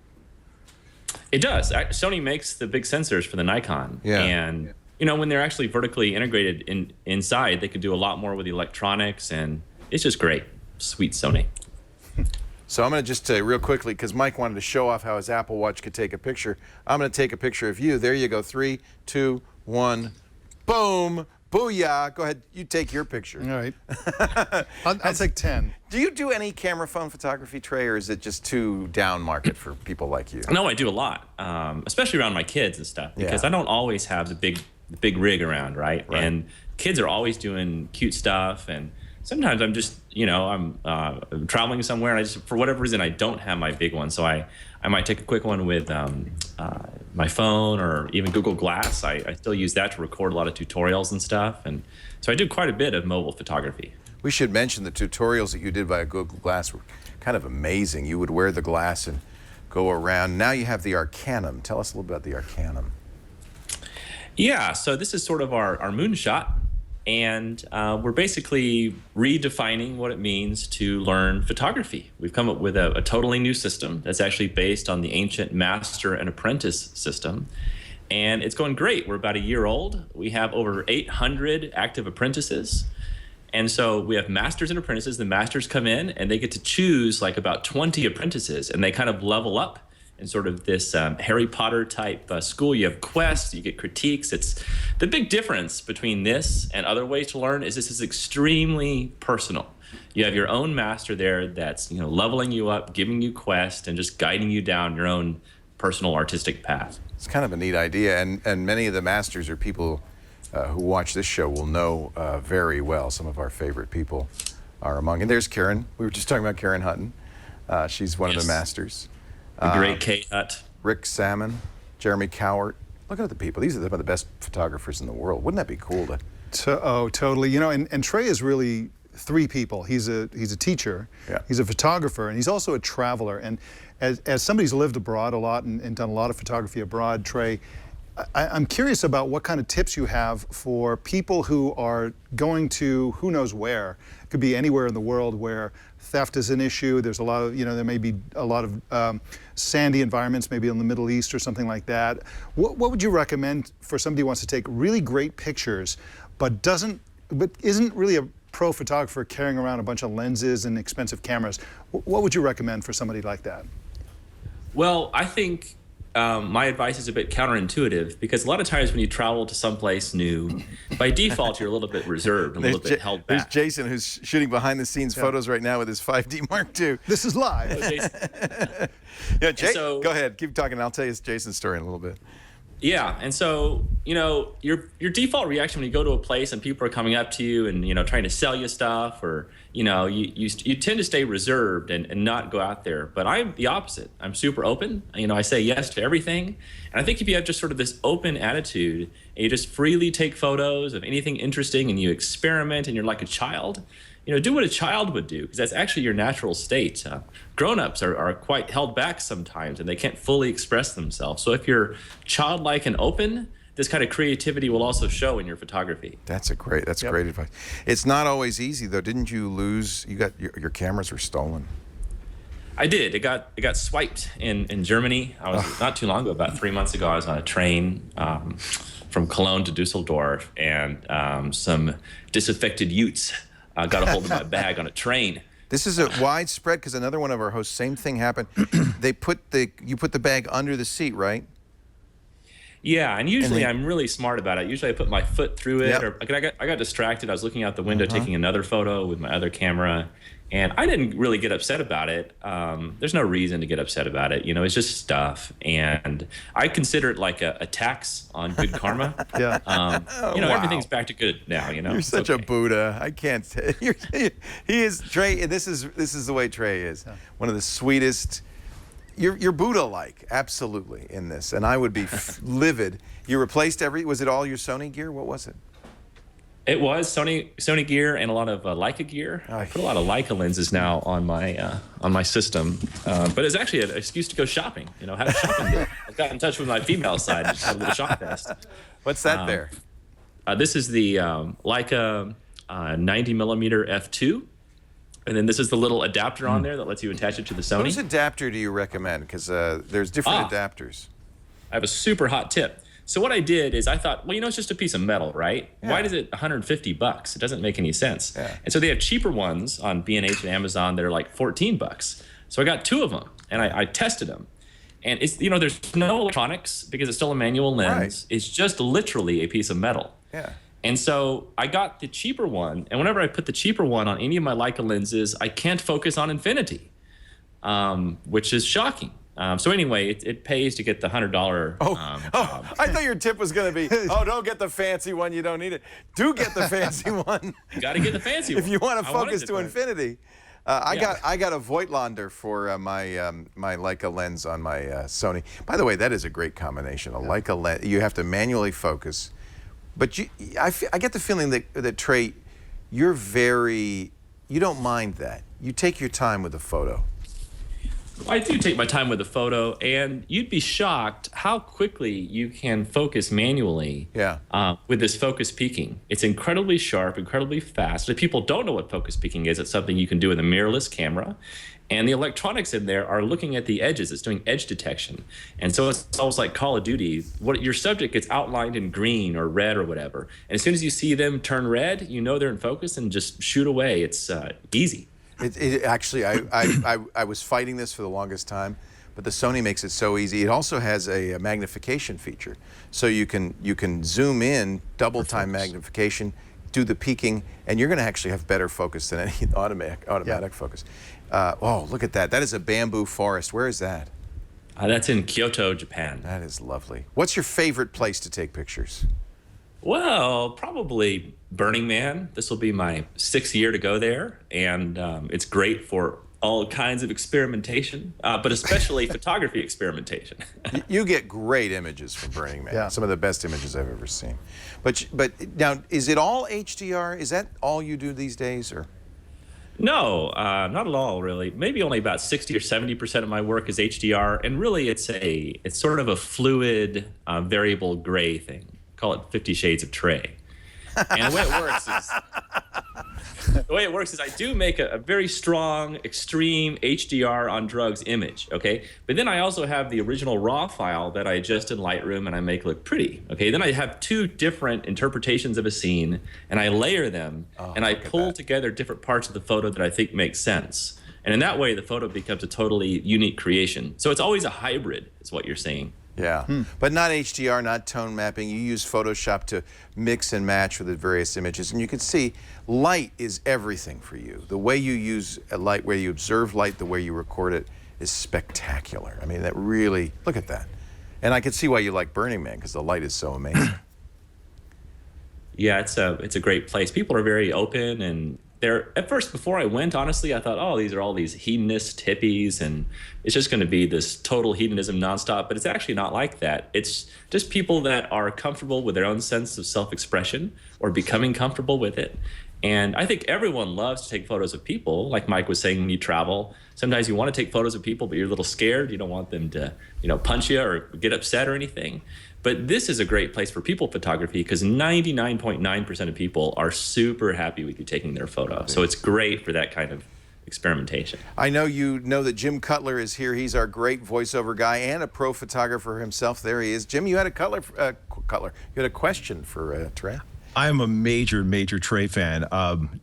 It does. Sony makes the big sensors for the Nikon. Yeah. And you know, when they're actually vertically integrated inside, they can do a lot more with the electronics, and it's just great. Sweet Sony. So I'm going to just real quickly, because Mike wanted to show off how his Apple Watch could take a picture. I'm going to take a picture of you. There you go. 3, 2, 1. Boom. Booyah. Go ahead. You take your picture. All right. I'll take 10. Do you do any camera phone photography, Trey, or is it just too down market for people like you? No, I do a lot, especially around my kids and stuff, because I don't always have the big rig around, right? And kids are always doing cute stuff, and sometimes I'm just, you know, I'm traveling somewhere, and I just, for whatever reason, I don't have my big one, so I might take a quick one with my phone or even Google Glass. I still use that to record a lot of tutorials and stuff, and so I do quite a bit of mobile photography. We should mention the tutorials that you did via Google Glass were kind of amazing. You would wear the glass and go around. Now you have the Arcanum. Tell us a little about the Arcanum. Yeah, so this is sort of our moonshot, and we're basically redefining what it means to learn photography. We've come up with a totally new system that's actually based on the ancient master and apprentice system, and it's going great. We're about a year old. We have over 800 active apprentices. And so we have masters and apprentices. The masters come in and they get to choose like about 20 apprentices, and they kind of level up in sort of this Harry Potter type school. You have quests, you get critiques. It's the big difference between this and other ways to learn is this is extremely personal. You have your own master there that's, you know, leveling you up, giving you quests, and just guiding you down your own personal artistic path. It's kind of a neat idea, and many of the masters are people who watch this show will know very well. Some of our favorite people are among, and there's Karen. We were just talking about Karen Hutton. She's one of the masters. The great Kate Hutt. Rick Salmon, Jeremy Cowart. Look at the people. These are some of the best photographers in the world. Wouldn't that be cool to? Oh, totally. You know, and Trey is really 3 people. He's a teacher, he's a photographer, and he's also a traveler. And as somebody who's lived abroad a lot and done a lot of photography abroad, Trey, I'm curious about what kind of tips you have for people who are going to who knows where. It could be anywhere in the world where theft is an issue. There's a lot of, you know, there may be a lot of sandy environments, maybe in the Middle East or something like that. What would you recommend for somebody who wants to take really great pictures, but isn't really a pro photographer carrying around a bunch of lenses and expensive cameras? What would you recommend for somebody like that? Well, I think my advice is a bit counterintuitive, because a lot of times when you travel to someplace new, by default you're a little bit reserved, a little bit held back. There's Jason, who's shooting behind-the-scenes photos right now with his 5D Mark II. This is live. Yeah, Jake, go ahead, keep talking. I'll tell you Jason's story in a little bit. Yeah, and so, you know, your default reaction when you go to a place and people are coming up to you and, you know, trying to sell you stuff, or, you know, you tend to stay reserved and not go out there. But I'm the opposite. I'm super open. You know, I say yes to everything. And I think if you have just sort of this open attitude and you just freely take photos of anything interesting and you experiment and you're like a child, you know, do what a child would do, because that's actually your natural state. Grown-ups are quite held back sometimes, and they can't fully express themselves. So if you're childlike and open, this kind of creativity will also show in your photography. That's great advice. It's not always easy, though. Didn't you lose? You got your cameras were stolen. I did. It got swiped in Germany. I was not too long ago, about 3 months ago. I was on a train from Cologne to Dusseldorf, and some disaffected Utes got a hold of my bag on a train. This is a widespread, because another one of our hosts, same thing happened. You put the bag under the seat, right? Yeah, and usually I'm really smart about it. Usually I put my foot through it, or I got distracted. I was looking out the window taking another photo with my other camera, and I didn't really get upset about it. There's no reason to get upset about it. You know, it's just stuff, and I consider it like a tax on good karma. You know, everything's back to good now. You know, you're such a Buddha. I can't. He is Trey. This is the way Trey is. One of the sweetest. You're Buddha-like, absolutely, in this, and I would be livid. You replaced was it all your Sony gear? What was it? It was Sony gear and a lot of Leica gear. I put a lot of Leica lenses now on my system, but it's actually an excuse to go shopping. You know, have a shopping day. I've got in touch with my female side, just had a little shop fest. What's that there? This is the Leica 90mm f2, and then this is the little adapter on there that lets you attach it to the Sony. Whose adapter do you recommend? Because there's different adapters. I have a super hot tip. So what I did is I thought, well, you know, it's just a piece of metal, right? Yeah. Why is it $150? It doesn't make any sense. Yeah. And so they have cheaper ones on B&H and Amazon that are like $14. So I got 2 of them and I tested them. And it's, you know, there's no electronics because it's still a manual lens. Right. It's just literally a piece of metal. Yeah. And so I got the cheaper one, and whenever I put the cheaper one on any of my Leica lenses, I can't focus on infinity, which is shocking. So anyway, it pays to get the $100. I thought your tip was going to be, don't get the fancy one. You don't need it. Do get the fancy one. You got to get the fancy one. If you want to focus to infinity. I got a Voigtlander for my my Leica lens on my Sony. By the way, that is a great combination. A Leica lens. You have to manually focus, but I get the feeling that Trey, you don't mind that. You take your time with the photo. I do take my time with the photo, and you'd be shocked how quickly you can focus manually with this focus peaking. It's incredibly sharp, incredibly fast. If people don't know what focus peaking is, it's something you can do with a mirrorless camera. And the electronics in there are looking at the edges. It's doing edge detection. And so it's almost like Call of Duty. Your subject gets outlined in green or red or whatever. And as soon as you see them turn red, you know they're in focus and just shoot away. It's easy. Actually, I was fighting this for the longest time, but the Sony makes it so easy. It also has a magnification feature, so you can zoom in, double time magnification, do the peaking, and you're going to actually have better focus than any automatic focus. Look at that! That is a bamboo forest. Where is that? That's in Kyoto, Japan. That is lovely. What's your favorite place to take pictures? Well, probably Burning Man. This will be my 6th year to go there, and it's great for all kinds of experimentation, but especially photography experimentation. You get great images from Burning Man. Some of the best images I've ever seen. But now, is it all HDR? Is that all you do these days, or? No, not at all, really. Maybe only about 60 or 70% of my work is HDR, and really it's sort of a fluid, variable gray thing. Call it 50 Shades of Trey. And the way it works is I do make a very strong, extreme HDR on drugs image, okay? But then I also have the original RAW file that I adjust in Lightroom and I make look pretty, okay? Then I have 2 different interpretations of a scene and I layer them and I pull together different parts of the photo that I think make sense. And in that way, the photo becomes a totally unique creation. So it's always a hybrid, is what you're saying. Yeah, but not HDR, not tone mapping. You use Photoshop to mix and match with the various images. And you can see light is everything for you. The way you use light, where you observe light, the way you record it is spectacular. I mean, that really, look at that. And I can see why you like Burning Man, because the light is so amazing. Yeah, it's a great place. People are very open, and at first, before I went, honestly, I thought, these are all these hedonist hippies, and it's just going to be this total hedonism nonstop. But it's actually not like that. It's just people that are comfortable with their own sense of self-expression or becoming comfortable with it. And I think everyone loves to take photos of people. Like Mike was saying, when you travel, sometimes you want to take photos of people, but you're a little scared. You don't want them to, punch you or get upset or anything. But this is a great place for people photography because 99.9% of people are super happy with you taking their photo. So it's great for that kind of experimentation. I know you know that Jim Cutler is here. He's our great voiceover guy and a pro photographer himself. There he is. Jim, you had you had a question for Trey. I am a major Trey fan.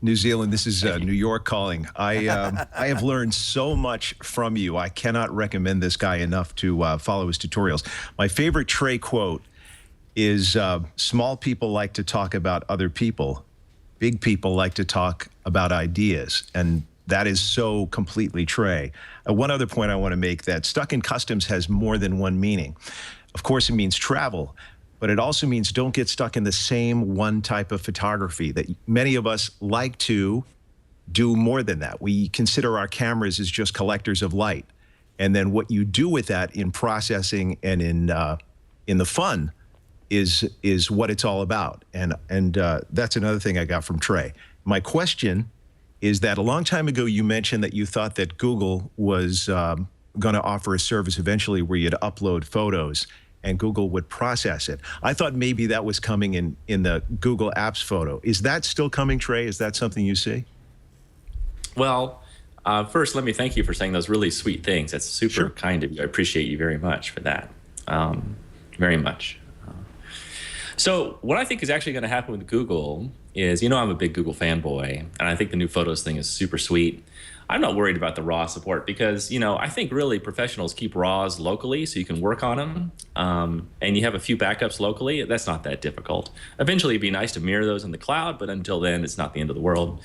New Zealand, this is New York calling. I have learned so much from you. I cannot recommend this guy enough to follow his tutorials. My favorite Trey quote is, small people like to talk about other people. Big people like to talk about ideas. And that is so completely Trey. One other point I want to make, that stuck in customs has more than one meaning. Of course, it means travel. But it also means don't get stuck in the same one type of photography. That many of us like to do more than that. We consider our cameras as just collectors of light. And then what you do with that in processing and in the fun is what it's all about. And that's another thing I got from Trey. My question is that a long time ago you mentioned that you thought that Google was going to offer a service eventually where you'd upload photos and Google would process it. I thought maybe that was coming in the Google Apps photo. Is that still coming, Trey? Is that something you see? Well, first, let me thank you for saying those really sweet things. That's super kind of you. I appreciate you very much for that. Very much. So what I think is actually going to happen with Google is, I'm a big Google fanboy, and I think the new Photos thing is super sweet. I'm not worried about the RAW support because, I think really professionals keep RAWs locally so you can work on them, and you have a few backups locally. That's not that difficult. Eventually, it'd be nice to mirror those in the cloud, but until then, it's not the end of the world.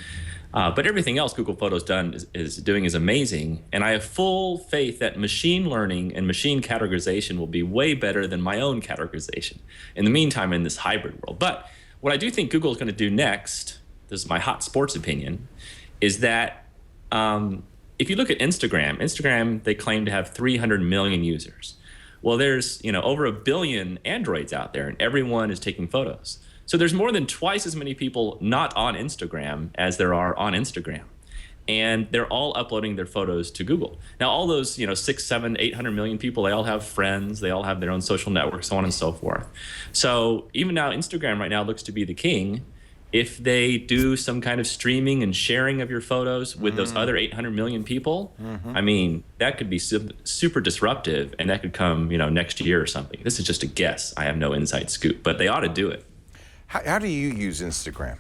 But everything else Google Photos is doing is amazing, and I have full faith that machine learning and machine categorization will be way better than my own categorization in the meantime in this hybrid world. But what I do think Google is going to do next, this is my hot sports opinion, is that if you look at Instagram, they claim to have 300 million users. Well, there's over 1 billion Androids out there, and everyone is taking photos. So there's more than twice as many people not on Instagram as there are on Instagram. And they're all uploading their photos to Google. Now, all those, 6, 7, 800 million people, they all have friends, they all have their own social networks, so on and so forth. So even now, Instagram right now looks to be the king. If they do some kind of streaming and sharing of your photos with those other 800 million people, I mean, that could be super disruptive, and that could come, next year or something. This is just a guess. I have no inside scoop, but they ought to do it. How do you use Instagram?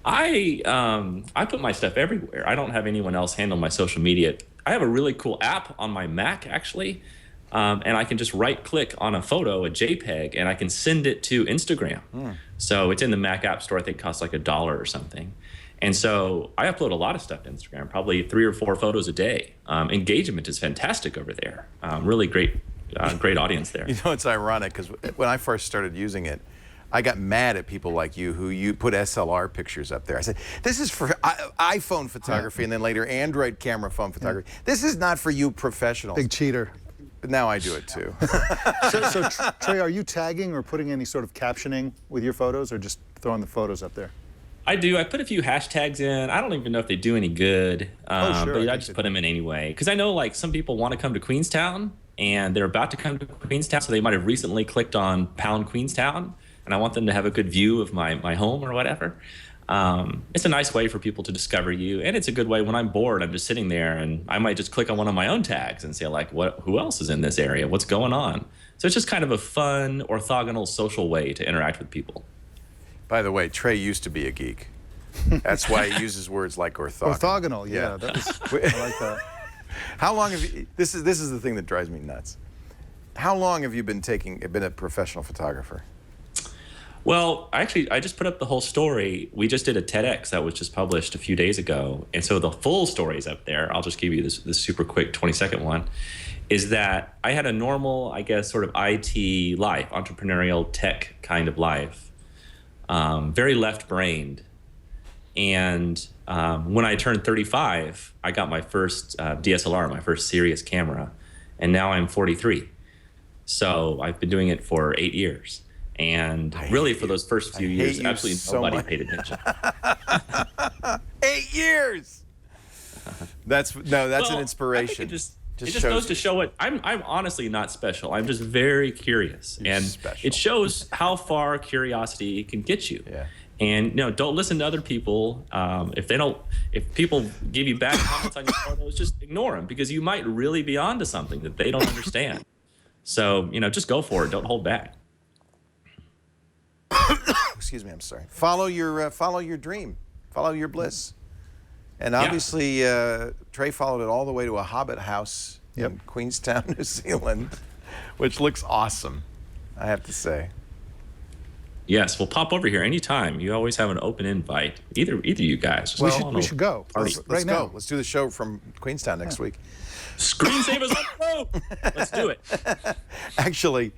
I put my stuff everywhere. I don't have anyone else handle my social media. I have a really cool app on my Mac, actually, and I can just right-click on a photo, a JPEG, and I can send it to Instagram. So it's in the Mac App Store. I think it costs like $1 or something. And so I upload a lot of stuff to Instagram, probably 3 or 4 photos a day. Engagement is fantastic over there. Really great audience there. It's ironic because when I first started using it, I got mad at people like you who put SLR pictures up there. I said, this is for iPhone photography and then later Android camera phone photography. This is not for you professionals. Big cheater. But now I do it too. So Trey, are you tagging or putting any sort of captioning with your photos or just throwing the photos up there? I do. I put a few hashtags in. I don't even know if they do any good, but I just put them in anyway. Because I know like some people want to come to Queenstown and they're about to come to Queenstown, so they might have recently clicked on Pound Queenstown. And I want them to have a good view of my home or whatever. It's a nice way for people to discover you, and it's a good way when I'm bored, I'm just sitting there, and I might just click on one of my own tags and say, like, who else is in this area? What's going on? So it's just kind of a fun, orthogonal, social way to interact with people. By the way, Trey used to be a geek. That's why he uses words like orthogonal. Orthogonal, yeah. I like that. How long have you? This is the thing that drives me nuts. How long have you been a professional photographer? Well, actually, I just put up the whole story. We just did a TEDx that was just published a few days ago. And so the full story is up there. I'll just give you this super quick 20-second one, is that I had a normal, I guess, sort of IT life, entrepreneurial tech kind of life, very left-brained. And when I turned 35, I got my first DSLR, my first serious camera. And now I'm 43. So I've been doing it for 8 years. And really, for those first few years, absolutely nobody paid attention. 8 years. That's an inspiration. It just goes to show it. I'm honestly not special. I'm just very curious, and it shows how far curiosity can get you. Yeah. And don't listen to other people. If people give you bad comments on your photos, just ignore them because you might really be onto something that they don't understand. So just go for it. Don't hold back. Excuse me, I'm sorry. Follow your dream. Follow your bliss. And obviously, Trey followed it all the way to a Hobbit house in Queenstown, New Zealand, which looks awesome, I have to say. Yes, we'll pop over here anytime. You always have an open invite. Either you guys. We should go. Let's right go. now. Let's do the show from Queenstown next week. Screensavers on the road. Let's do it. Actually,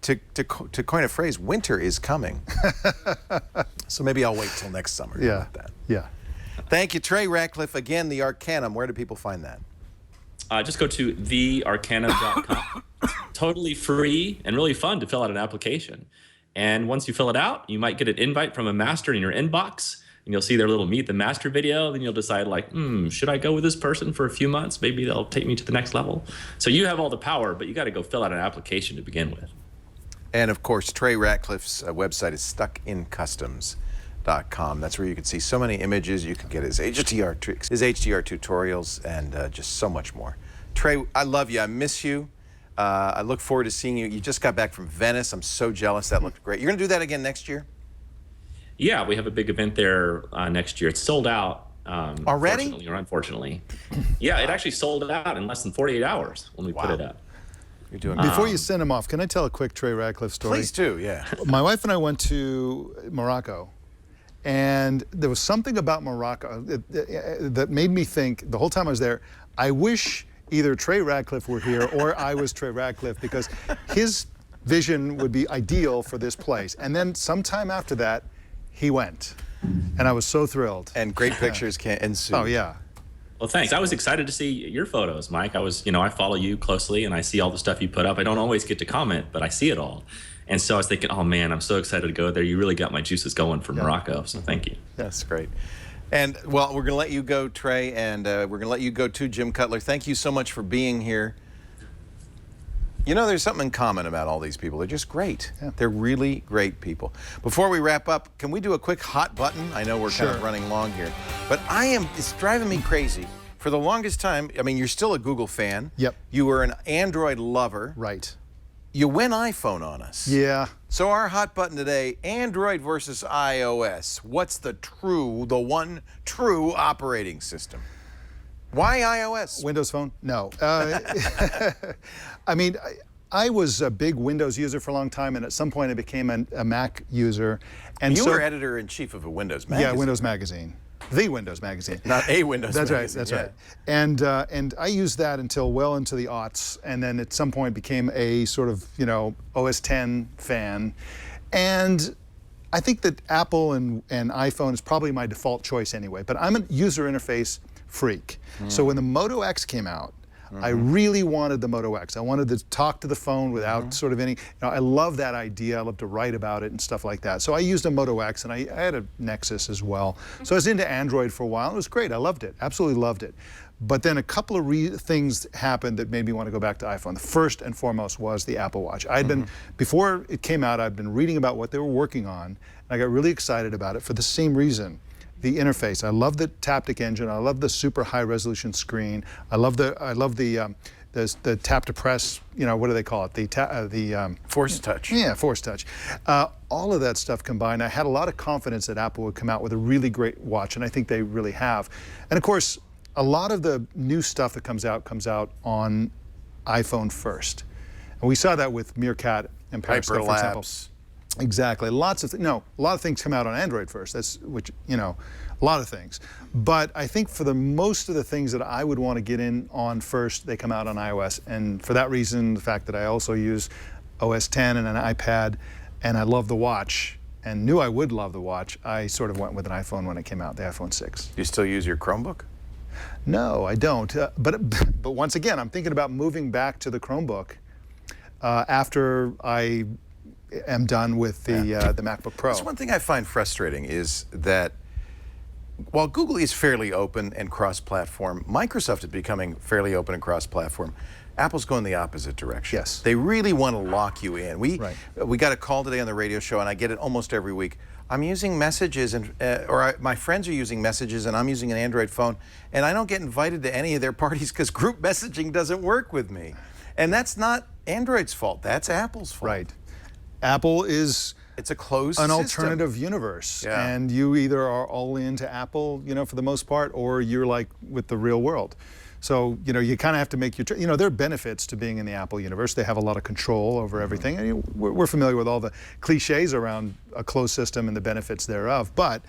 to coin a phrase, winter is coming. So maybe I'll wait till next summer. Yeah. How about that? Yeah. Thank you, Trey Ratcliffe. Again, the Arcanum. Where do people find that? Just go to thearcanum.com. totally free and really fun to fill out an application. And once you fill it out, you might get an invite from a master in your inbox, and you'll see their little Meet the Master video. Then you'll decide like, should I go with this person for a few months? Maybe they'll take me to the next level. So you have all the power, but you got to go fill out an application to begin with. And of course, Trey Ratcliffe's website is stuckincustoms.com. That's where you can see so many images. You can get his HDR tricks, his HDR tutorials, and just so much more. Trey, I love you. I miss you. I look forward to seeing you. You just got back from Venice. I'm so jealous. That looked great. You're going to do that again next year? Yeah, we have a big event there next year. It's sold out. Already? Fortunately or unfortunately. Yeah, it actually sold out in less than 48 hours when we put it up. You're doing Before you send him off, can I tell a quick Trey Ratcliffe story? Please do, yeah. My wife and I went to Morocco, and there was something about Morocco that made me think, the whole time I was there, I wish either Trey Ratcliffe were here or I was Trey Ratcliffe, because his vision would be ideal for this place. And then sometime after that, he went, and I was so thrilled. And great pictures can ensue. Oh, yeah. Well, thanks. I was excited to see your photos, Mike. I follow you closely, and I see all the stuff you put up. I don't always get to comment, but I see it all. And so I was thinking, oh, man, I'm so excited to go there. You really got my juices going for Morocco, so thank you. That's great. And, well, we're going to let you go, Trey, and we're going to let you go, too, Jim Cutler. Thank you so much for being here. You know, there's something in common about all these people. They're just great. Yeah. They're really great people. Before we wrap up, can we do a quick hot button? I know we're kind of running long here. But it's driving me crazy. For the longest time, I mean, you're still a Google fan. Yep. You were an Android lover. Right. You went iPhone on us. Yeah. So our hot button today, Android versus iOS. What's the one true operating system? Why iOS? Windows Phone? No. I mean, I was a big Windows user for a long time, and at some point I became a Mac user. And you were editor-in-chief of a Windows magazine. Yeah, Windows Magazine. The Windows Magazine. Not a Windows magazine. That's right. And I used that until well into the aughts, and then at some point became a sort of, OS X fan. And I think that Apple and iPhone is probably my default choice anyway, but I'm a user interface freak. So when the Moto X came out, I really wanted the Moto X. I wanted to talk to the phone without sort of any, I love that idea. I love to write about it and stuff like that. So I used a Moto X, and I had a Nexus as well. So I was into Android for a while. It was great. I loved it. Absolutely loved it. But then a couple of things happened that made me want to go back to iPhone. The first and foremost was the Apple Watch. I'd been, before it came out, I'd been reading about what they were working on, and I got really excited about it for the same reason. The interface. I love the Taptic engine. I love the super high resolution screen. I love the tap to press. What do they call it? The Force Touch. Yeah, Force Touch. All of that stuff combined, I had a lot of confidence that Apple would come out with a really great watch, and I think they really have. And of course, a lot of the new stuff that comes out on iPhone first, and we saw that with Meerkat and Periscope, for example. Exactly. A lot of things come out on Android first. A lot of things. But I think for the most of the things that I would want to get in on first, they come out on iOS. And for that reason, the fact that I also use OS X and an iPad, and I love the watch, and knew I would love the watch, I sort of went with an iPhone when it came out, the iPhone 6. Do you still use your Chromebook? No, I don't. But once again, I'm thinking about moving back to the Chromebook after I am done with the MacBook Pro. That's one thing I find frustrating is that while Google is fairly open and cross-platform, Microsoft is becoming fairly open and cross-platform. Apple's going the opposite direction. Yes. They really want to lock you in. We got a call today on the radio show, and I get it almost every week. I'm using Messages, my friends are using Messages, and I'm using an Android phone, and I don't get invited to any of their parties because group messaging doesn't work with me. And that's not Android's fault. That's Apple's fault. Right. Apple is an alternative universe, and you either are all into Apple, for the most part, or you're like with the real world. So you kind of have to make your there are benefits to being in the Apple universe. They have a lot of control over everything, and we're familiar with all the cliches around a closed system and the benefits thereof. But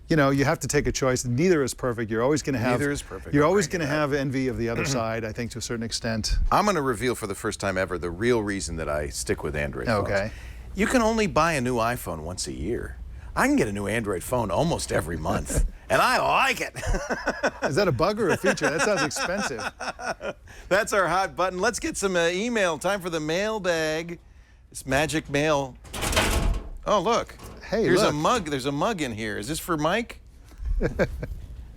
you have to take a choice. Neither is perfect. You're always going to have. Neither is perfect. You're always going to have envy of the other side. I think to a certain extent. I'm going to reveal for the first time ever the real reason that I stick with Android phones. Okay. You can only buy a new iPhone once a year. I can get a new Android phone almost every month, and I like it. Is that a bug or a feature? That sounds expensive. That's our hot button. Let's get some email. Time for the mailbag. It's magic mail. Oh, look. Hey, here's look. a mug. There's a mug in here. Is this for Mike?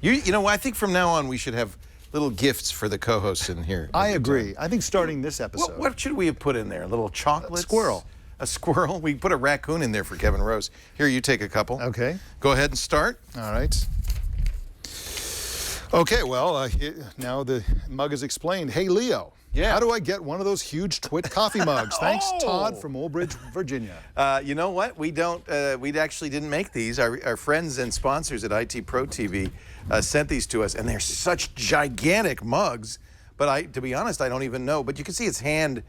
You know, I think from now on we should have little gifts for the co-hosts in here. I agree. I think starting this episode. What should we have put in there? A little chocolate? Squirrel. A squirrel? We put a raccoon in there for Kevin Rose. Here, you take a couple. Okay. Go ahead and start. All right. Okay, well, now the mug is explained. Hey, Leo. Yeah. How do I get one of those huge Twit coffee mugs? Thanks, Todd from Old Bridge, Virginia. You know what? We don't. We actually didn't make these. Our friends and sponsors at IT Pro TV sent these to us, and they're such gigantic mugs. But to be honest, I don't even know. But you can see it's kind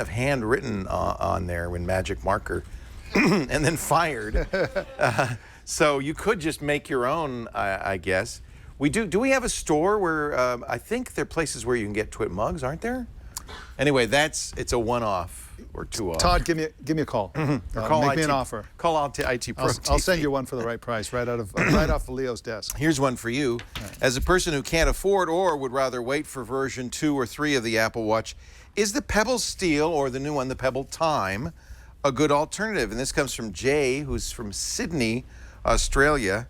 of handwritten on there in magic marker, and then fired. So you could just make your own, I guess. We do. Do we have a store where I think there are places where you can get Twit mugs, aren't there? Anyway, it's a one-off or two-off. Todd, give me a call. Or call make me an offer. Call IT Pro TV. I'll send you one for the right price, right off of Leo's desk. Here's one for you. As a person who can't afford or would rather wait for version 2 or 3 of the Apple Watch, is the Pebble Steel or the new one, the Pebble Time, a good alternative? And this comes from Jay, who's from Sydney, Australia.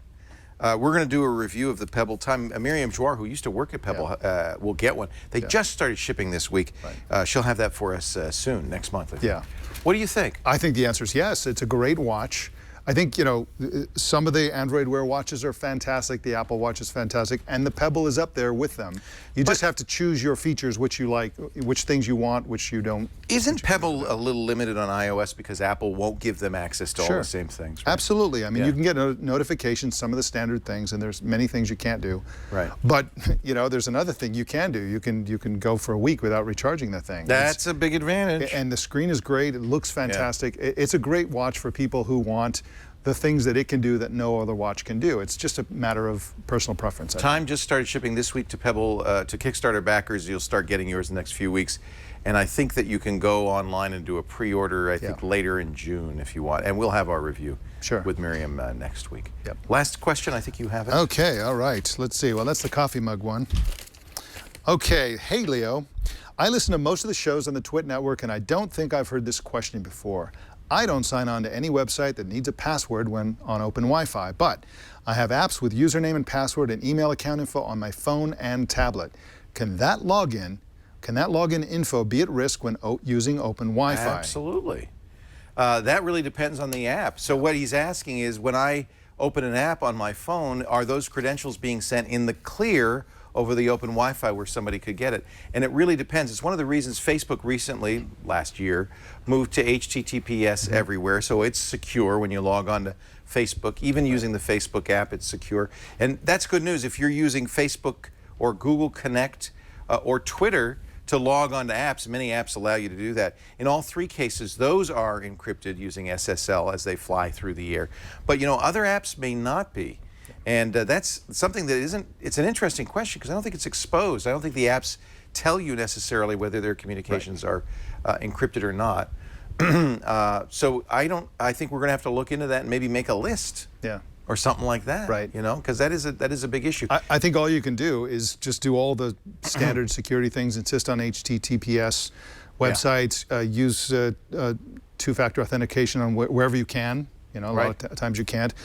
We're going to do a review of the Pebble Time. Miriam Jouar, who used to work at Pebble, will get one. They just started shipping this week. Right. She'll have that for us soon, next month. Yeah. What do you think? I think the answer is yes. It's a great watch. I think, you know, some of the Android Wear watches are fantastic. The Apple Watch is fantastic. And the Pebble is up there with them. You just have to choose your features, which you like, which things you want, which you don't. Isn't Pebble a little limited on iOS because Apple won't give them access to all the same things? Right? Absolutely. I mean, you can get notifications, some of the standard things, and there's many things you can't do. Right. But, you know, there's another thing you can do. You can go for a week without recharging the thing. That's a big advantage. And the screen is great. It looks fantastic. Yeah. It's a great watch for people who want the things that it can do that no other watch can do. It's just a matter of personal preference. Time just started shipping this week to Pebble, to Kickstarter backers. You'll start getting yours in the next few weeks. And I think that you can go online and do a pre-order, I think, later in June if you want. And we'll have our review with Miriam next week. Yep. Last question, I think you have it. Okay, all right. Let's see. Well, that's the coffee mug one. Okay, hey, Leo. I listen to most of the shows on the Twit network, and I don't think I've heard this question before. I don't sign on to any website that needs a password when on open Wi-Fi, but I have apps with username and password and email account info on my phone and tablet. Can that login info be at risk when using open Wi-Fi? Absolutely. That really depends on the app. So what he's asking is, when I open an app on my phone, are those credentials being sent in the clear over the open Wi-Fi where somebody could get it? And it really depends. It's one of the reasons Facebook recently, last year, moved to HTTPS everywhere, so it's secure when you log on to Facebook. Even using the Facebook app, it's secure. And that's good news. If you're using Facebook or Google Connect or Twitter to log on to apps, many apps allow you to do that. In all 3 cases, those are encrypted using SSL as they fly through the air. But you know, other apps may not be. And that's something that isn't, it's an interesting question because I don't think it's exposed. I don't think the apps tell you necessarily whether their communications are encrypted or not. So I think we're going to have to look into that and maybe make a list. Yeah. Or something like that. Right. You know, because that is a big issue. I think all you can do is just do all the standard security things, insist on HTTPS websites, use two-factor authentication on wherever you can. You know, a lot of times you can't.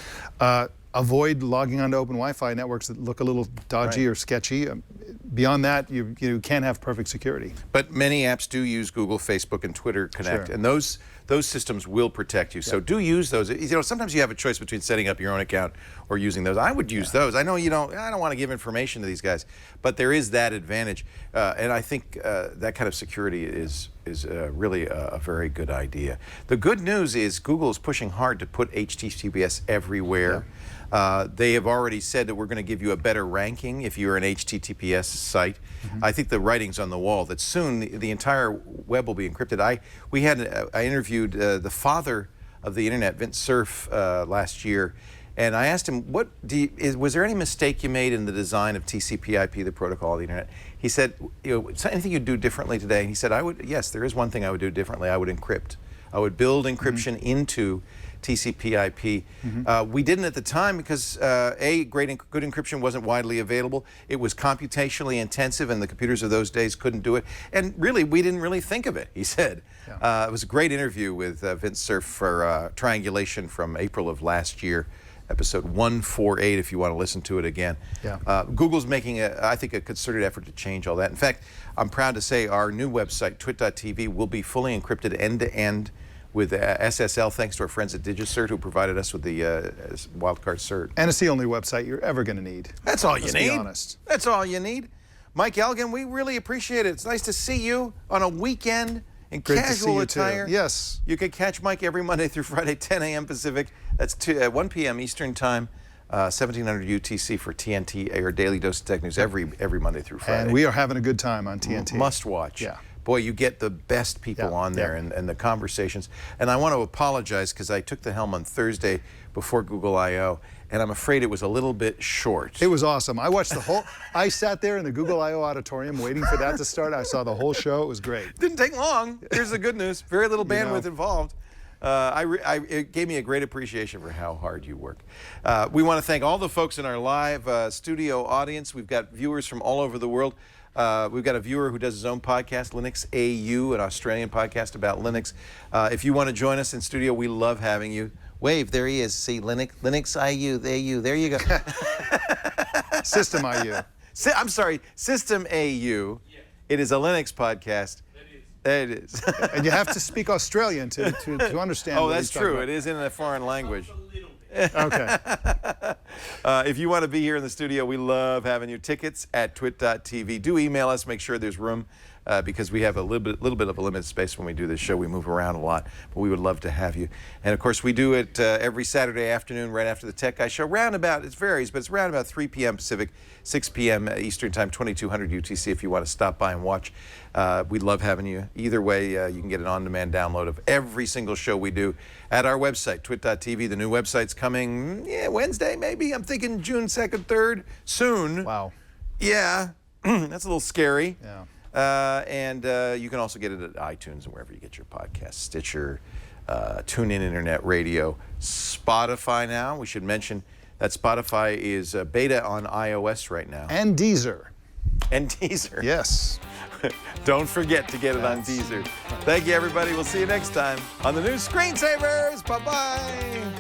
Avoid logging onto open Wi-Fi networks that look a little dodgy or sketchy. Beyond that, you can't have perfect security. But many apps do use Google, Facebook, and Twitter Connect, and those systems will protect you. So do use those. You know, sometimes you have a choice between setting up your own account or using those. I would use those. I know I don't want to give information to these guys, but there is that advantage, and I think that kind of security is really a very good idea. The good news is Google is pushing hard to put HTTPS everywhere. They have already said that we're going to give you a better ranking if you're an HTTPS site. I think the writing's on the wall that soon the entire web will be encrypted. I interviewed the father of the internet, Vint Cerf, last year, and I asked him, was there any mistake you made in the design of TCP/IP, the protocol of the internet? He said, is there anything you'd do differently today? And he said, yes, there is one thing I would do differently. I would encrypt. I would build encryption into TCP/IP. We didn't at the time because good encryption wasn't widely available. It was computationally intensive, and the computers of those days couldn't do it. And really, we didn't really think of it, he said. It was a great interview with Vint Cerf for Triangulation from April of last year. Episode 148 if you want to listen to it again. Google's making, I think, a concerted effort to change all that. In fact, I'm proud to say our new website, twit.tv, will be fully encrypted end-to-end with SSL, thanks to our friends at DigiCert who provided us with the wildcard cert. And it's the only website you're ever going to need. That's all you Let's need. be honest. That's all you need. Mike Elgin, we really appreciate it. It's nice to see you on a weekend in Great to see casual you attire. too. Yes. You can catch Mike every Monday through Friday, 10 a.m. Pacific. That's 1 p.m. Eastern Time, 1700 UTC for TNT, or Daily Dose of Tech News every Monday through Friday. And we are having a good time on TNT. Must watch. Yeah. Boy, you get the best people on there and the conversations. And I want to apologize because I took the helm on Thursday before Google I/O, and I'm afraid it was a little bit short. It was awesome. I watched the whole, I sat there in the Google I/O auditorium waiting for that to start. I saw the whole show. It was great. Didn't take long. Here's the good news. Very little bandwidth involved. It gave me a great appreciation for how hard you work. We want to thank all the folks in our live studio audience. We've got viewers from all over the world. We've got a viewer who does his own podcast, Linux AU, an Australian podcast about Linux. If you want to join us in studio, we love having you. Wave, there he is. See, Linux IU, there you go. System IU. I'm sorry, System AU. Yeah. It is a Linux podcast. It is. And you have to speak Australian to understand. Oh, what that's he's talking true. about. It is in a foreign language. Okay. If you want to be here in the studio, we love having you. Tickets at twit.tv. Do email us. Make sure there's room because we have a little bit of a limited space when we do this show. We move around a lot, but we would love to have you. And of course, we do it every Saturday afternoon right after the Tech Guy show. It varies, but it's around about 3 p.m. Pacific, 6 p.m. Eastern Time, 2200 UTC if you want to stop by and watch. We'd love having you. Either way, you can get an on-demand download of every single show we do at our website, twit.tv. The new website's coming Wednesday, maybe. I'm thinking June 2nd, 3rd, soon. Wow. Yeah, that's a little scary. Yeah. And you can also get it at iTunes and wherever you get your podcasts, Stitcher, TuneIn Internet Radio, Spotify now. We should mention that Spotify is beta on iOS right now. And Deezer. And Deezer. Yes. Don't forget to get it on Deezer. Thank you, everybody. We'll see you next time on the new Screensavers. Bye-bye.